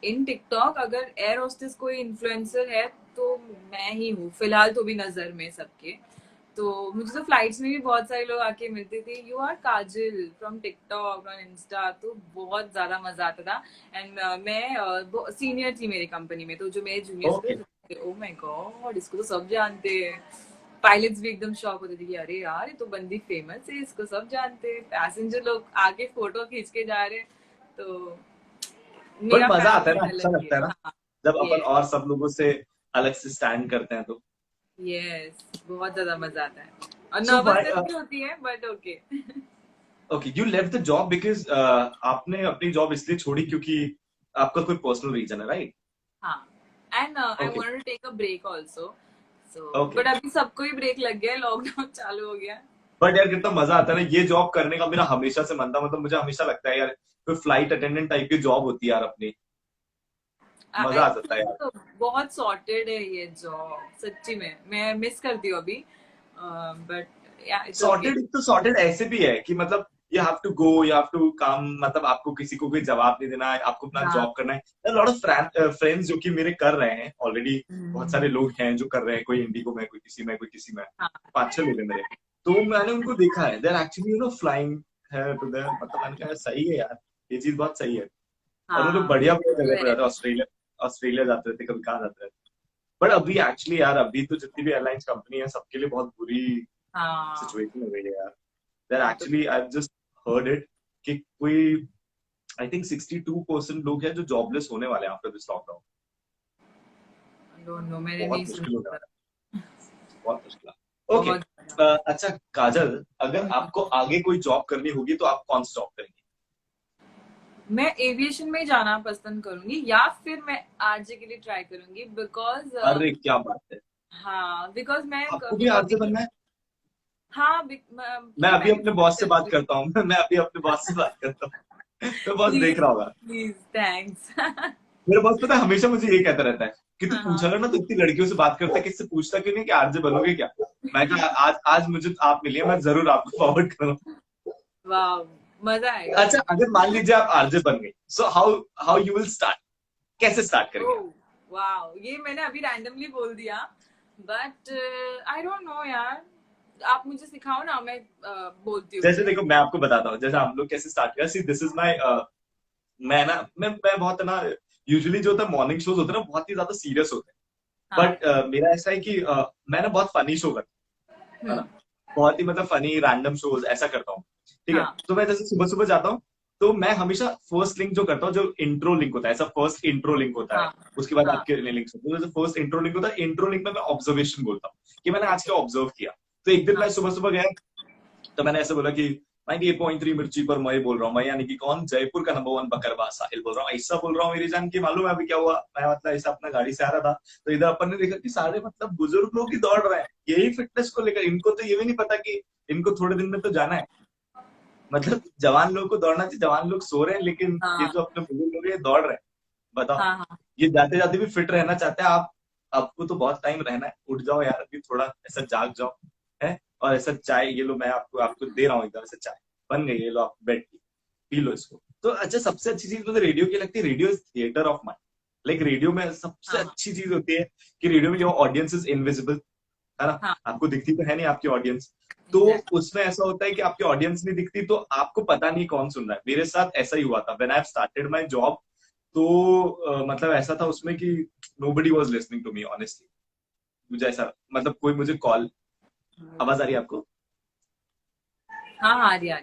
Speaker 2: in TikTok अगर एयर होस्टेस कोई इन्फ्लुएंसर है तो मैं ही हूँ फिलहाल, तो भी नजर में सबके। तो मुझे तो फ्लाइट्स में भी बहुत सारे लोग आके मिलते थे, you are Kajal from TikTok और इंस्टा, तो बहुत ज्यादा मजा आता था। एंड मैं सीनियर थी मेरी कंपनी में, तो जो मेरे जूनियर्स
Speaker 1: ओके,
Speaker 2: थे, ओ माय गॉड इसको तो सब जानते हैं। पायलट्स भी एकदम शॉक होते थे कि अरे यार ये तो बंदी फेमस है, इसको सब जानते हैं। पैसेंजर लोग आगे फोटो खींच के जा रहे हैं। तो
Speaker 1: बट
Speaker 2: मेरा
Speaker 1: मजा
Speaker 2: फैन
Speaker 1: आता है ना,
Speaker 2: मोमेंट
Speaker 1: अच्छा
Speaker 2: अलग ही
Speaker 1: लगता है
Speaker 2: है।
Speaker 1: ना,
Speaker 2: हाँ
Speaker 1: जब अपन
Speaker 2: ये
Speaker 1: और सब लोगों से अलग से स्टैंड करते हैं तो।
Speaker 2: यस, बहुत ज्यादा मजा आता है और
Speaker 1: सो
Speaker 2: नर्वसनेस भी होती है, but okay.
Speaker 1: Okay, you left the job because आपने अपनी जॉब इसलिए छोड़ी क्योंकि आपका कोई पर्सनल रीजन है, राइट?
Speaker 2: हाँ, and I
Speaker 1: okay,
Speaker 2: wanted to take a break also. So,
Speaker 1: Okay.
Speaker 2: but अभी सबको ही ब्रेक लग गया है, लॉकडाउन चालू हो गया।
Speaker 1: बट यार कितना मजा आता है ना ये जॉब करने का, मेरा हमेशा से मन था, मतलब मुझे हमेशा लगता है यार कोई फ्लाइट अटेंडेंट टाइप की जॉब होती है यार अपनी, मजा आ जाता है यार।
Speaker 2: तो बहुत सॉर्टेड है ये जॉब, सच्ची में मैं मिस करती हूँ अभी, but yeah it's okay.
Speaker 1: Sorted तो सॉर्टेड ऐसे भी है कि मतलब you have to go, you have to come, मतलब आपको किसी को कोई जवाब नहीं देना है, आपको अपना
Speaker 2: हाँ।
Speaker 1: जॉब करना है। लॉट ऑफ फ्रेंड्स जो कि मेरे कर रहे हैं ऑलरेडी, बहुत सारे लोग हैं जो कर रहे हैं, कोई इंडिगो में, कोई किसी में, कोई किसी में,
Speaker 2: हाँ।
Speaker 1: 5-6 लोग हैं मेरे। तो मैंने उनको देखा है, they are actually you know flying है टू देयर, मतलब मैंने कहा सही है यार, ये चीज बहुत सही है। और वो लोग
Speaker 2: हाँ,
Speaker 1: बढ़िया बढ़िया
Speaker 2: तो
Speaker 1: जगह पे
Speaker 2: है।
Speaker 1: जाते हैं, ऑस्ट्रेलिया ऑस्ट्रेलिया जाते रहते, कभी कहाँ जाते रहते। बट अभी एक्चुअली यार, अभी तो जितनी भी एयरलाइंस कंपनी है सबके लिए बहुत बुरी
Speaker 2: हाँ,
Speaker 1: सिचुएशन हो गई है यार। That
Speaker 2: वो तो
Speaker 1: actually I've just heard it कि कोई I think 62% लोग हैं जो जॉबलेस होने वाले हैं after this lockdown.
Speaker 2: Don't know, मैंने
Speaker 1: बहुत
Speaker 2: नहीं
Speaker 1: मुश्किल हो
Speaker 2: सुना।
Speaker 1: जाएगा, बहुत मुश्किल है। ओके,
Speaker 2: बहुत
Speaker 1: अच्छा काजल, अगर आपको आगे कोई जॉब करनी होगी तो आप कौन सी जॉब करेंगी?
Speaker 2: मैं एविएशन में जाना पसंद करूंगी, या फिर मैं आरजे के लिए ट्राई करूंगी, बिकॉज
Speaker 1: अरे क्या बात है,
Speaker 2: हाँ, बिकॉज मैं
Speaker 1: आपको भी आरजे बनना है?
Speaker 2: हाँ,
Speaker 1: मैं अभी अपने बॉस से बात करता हूँ मैं अभी अपने बॉस से बात करता हूँ तो बॉस देख
Speaker 2: प्लीज
Speaker 1: रहा होगा।
Speaker 2: Please, thanks.
Speaker 1: मेरा बॉस पता है हमेशा मुझे ये कहता रहता है कि तू
Speaker 2: हाँ।
Speaker 1: पूछा कर ना, तो इतनी लड़कियों से बात करता है, किससे पूछता क्यों नहीं कि आरजे बनोगे क्या? मैं कहा आज आज मुझे आप मिलिए, मैं जरूर आपको फॉरवर्ड करूँ।
Speaker 2: वाह, मजा आएगा।
Speaker 1: अच्छा अगर मान लीजिए आप आरजे बन गई, so how how you will start, कैसे स्टार्ट करेंगे?
Speaker 2: वाह, ये मैंने अभी रैंडमली बोल दिया, बट आई डोंट नो यार, आप मुझे सिखाओ ना, मैं बोलती हूँ।
Speaker 1: जैसे देखो मैं आपको बताता हूँ, जैसे हम लोग कैसे स्टार्ट किया। सी दिस इज माय, मैं ना मैं बहुत ना, यूजुअली जो होता है मॉर्निंग शोज होते हैं ना बहुत ही ज्यादा सीरियस होते हैं,
Speaker 2: हाँ।
Speaker 1: बट मेरा ऐसा है कि मैं ना बहुत फनी शो करता हूँ, है ना, बहुत ही मतलब फनी रैंडम शोज ऐसा करता हूँ। ठीक है,
Speaker 2: हाँ।
Speaker 1: तो मैं जैसे सुबह सुबह जाता हूँ, तो मैं हमेशा फर्स्ट लिंक जो करता हूँ, जो इंट्रो लिंक होता है, ऐसा फर्स्ट इंट्रो लिंक होता है,
Speaker 2: हाँ।
Speaker 1: उसके बाद
Speaker 2: हाँ।
Speaker 1: आपके लिंक होते हैं। जैसे फर्स्ट इंट्रो लिंक होता है, इंट्रो लिंक में मैं ऑब्जर्वेशन बोलता हूँ कि मैंने आज क्या ऑब्जर्व किया। तो एक दिन मैं
Speaker 2: हाँ।
Speaker 1: सुबह सुबह गया, तो मैंने ऐसे बोला कि 98.3 मिर्ची पर मैं बोल रहा हूँ, मैं यानी कि कौन, जयपुर का नंबर 1 बकरवा साहिल बोल रहा हूँ, ऐसा बोल रहा हूँ मेरी जान की। मालूम है अभी क्या हुआ? मैं मतलब ऐसा अपना गाड़ी से आ रहा था, तो इधर अपन ने देखा कि सारे मतलब बुजुर्ग लोग ही दौड़ रहे हैं यही फिटनेस को लेकर। इनको तो ये भी नहीं पता कि इनको थोड़े दिन में तो जाना है, मतलब जवान लोग को दौड़ना चाहिए, जवान लोग सो रहे हैं, लेकिन ये
Speaker 2: हाँ।
Speaker 1: जो अपने बुजुर्ग लोग हैं ये दौड़ रहे हैं। बताओ,
Speaker 2: हाँ। हाँ।
Speaker 1: ये जाते जाते भी फिट रहना चाहते हैं। आप आपको तो बहुत टाइम रहना है, उठ जाओ यार अभी थोड़ा, ऐसा जाग जाओ है। और ऐसा चाय ये लो, मैं आपको आपको दे रहा हूँ एकदम ऐसा चाय बन गई, ये लो आप बैठ के पी लो इसको। तो अच्छा सबसे अच्छी चीज मुझे रेडियो की लगती है, radio is theatre of mind. Like radio में सबसे
Speaker 2: हाँ।
Speaker 1: अच्छी चीज होती है कि रेडियो में योर ऑडियंस इज इनविजिबल, है ना,
Speaker 2: हाँ।
Speaker 1: आपको दिखती तो है नहीं आपकी ऑडियंस। तो
Speaker 2: Exactly.
Speaker 1: उसमें ऐसा होता है कि आपकी ऑडियंस नहीं दिखती, तो आपको पता नहीं कौन सुन रहा है। मेरे साथ ऐसा ही हुआ था when I started my job. तो मतलब ऐसा था उसमें कि nobody was listening to me honestly. मुझे ऐसा मतलब कोई मुझे कॉल, आवाज आ रही है आपको?
Speaker 2: हाँ। हाँ, आर्या।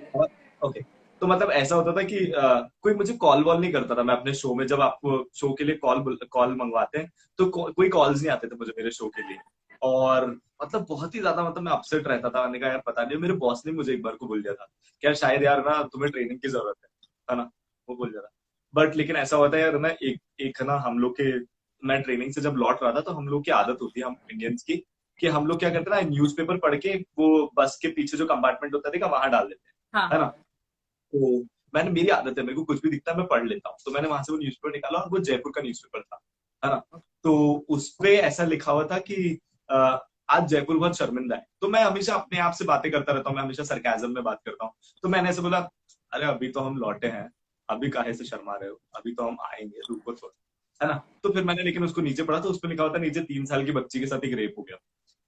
Speaker 1: ओके, तो मतलब ऐसा होता था कि कोई मुझे कॉल वॉल नहीं करता था। मैं अपने शो में, जब आपको शो के लिए कॉल मंगवाते हैं, तो कोई कॉल्स नहीं आते थे मुझे मेरे शो के लिए। और मतलब बहुत ही ज्यादा मतलब मैं अपसेट रहता था। मैंने कहा यार पता नहीं, मेरे बॉस ने मुझे एक बार को बोल दिया था क्या शायद यार ना तुम्हें ट्रेनिंग की जरूरत है ना, वो बोल दिया था। बट लेकिन ऐसा होता है यार ना, एक ना हम लोग के, मैं ट्रेनिंग से जब लौट रहा था, तो हम लोग की आदत होती है हम इंडियंस की कि हम लोग क्या करते हैं ना, न्यूज़पेपर पढ़ के वो बस के पीछे जो कंपार्टमेंट होता है वहां डाल देते हैं,
Speaker 2: हाँ।
Speaker 1: है ना। तो मैंने, मेरी आदत है, मेरे को कुछ भी दिखता है मैं पढ़ लेता हूँ। तो मैंने वहां से वो न्यूज़पेपर निकाला और वो जयपुर का न्यूज़पेपर था, है ना। तो उसपे ऐसा लिखा हुआ था कि आज जयपुर बहुत शर्मिंदा है। तो मैं हमेशा अपने आप से बातें करता रहता हूँ, मैं हमेशा सरकाजम में बात करता हूँ। तो मैंने ऐसे बोला, अरे अभी तो हम लौटे हैं, अभी काहे से शर्मा रहे हो, अभी तो हम आएंगे, रुको थोड़ा, है ना। तो फिर मैंने लेकिन उसको नीचे पढ़ा, तो उसमें लिखा हुआ था नीचे 3 साल की बच्ची के साथ एक रेप हो गया।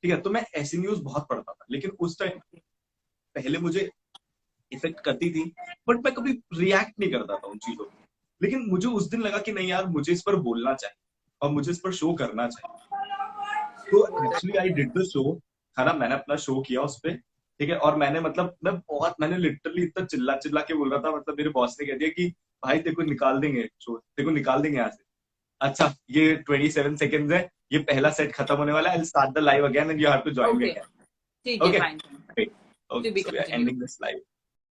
Speaker 1: ठीक है, तो मैं ऐसी न्यूज बहुत पढ़ता था, लेकिन उस टाइम पहले मुझे इफेक्ट करती थी, बट मैं कभी रिएक्ट नहीं करता था उन चीजों पे। लेकिन मुझे उस दिन लगा कि नहीं यार, मुझे इस पर बोलना चाहिए और मुझे इस पर शो करना चाहिए। तो actually I did the show, है ना, मैंने अपना शो किया उस पे। ठीक है, और मैंने मतलब मैंने लिटरली इतना चिल्ला चिल्ला के बोल रहा था, मतलब मेरे बॉस ने कह दिया कि भाई तेरे को निकाल देंगे शो, तेरे को निकाल देंगे यहाँ से। अच्छा ये 27 सेकेंड्स है, ये पहला सेट खत्म होने वाला है, I start the live again and you have to join me
Speaker 2: okay,
Speaker 1: again.
Speaker 2: ठीक है,
Speaker 1: okay
Speaker 2: fine.
Speaker 1: great.
Speaker 2: To
Speaker 1: Okay,
Speaker 2: be
Speaker 1: so we are
Speaker 2: continued.
Speaker 1: ending this live.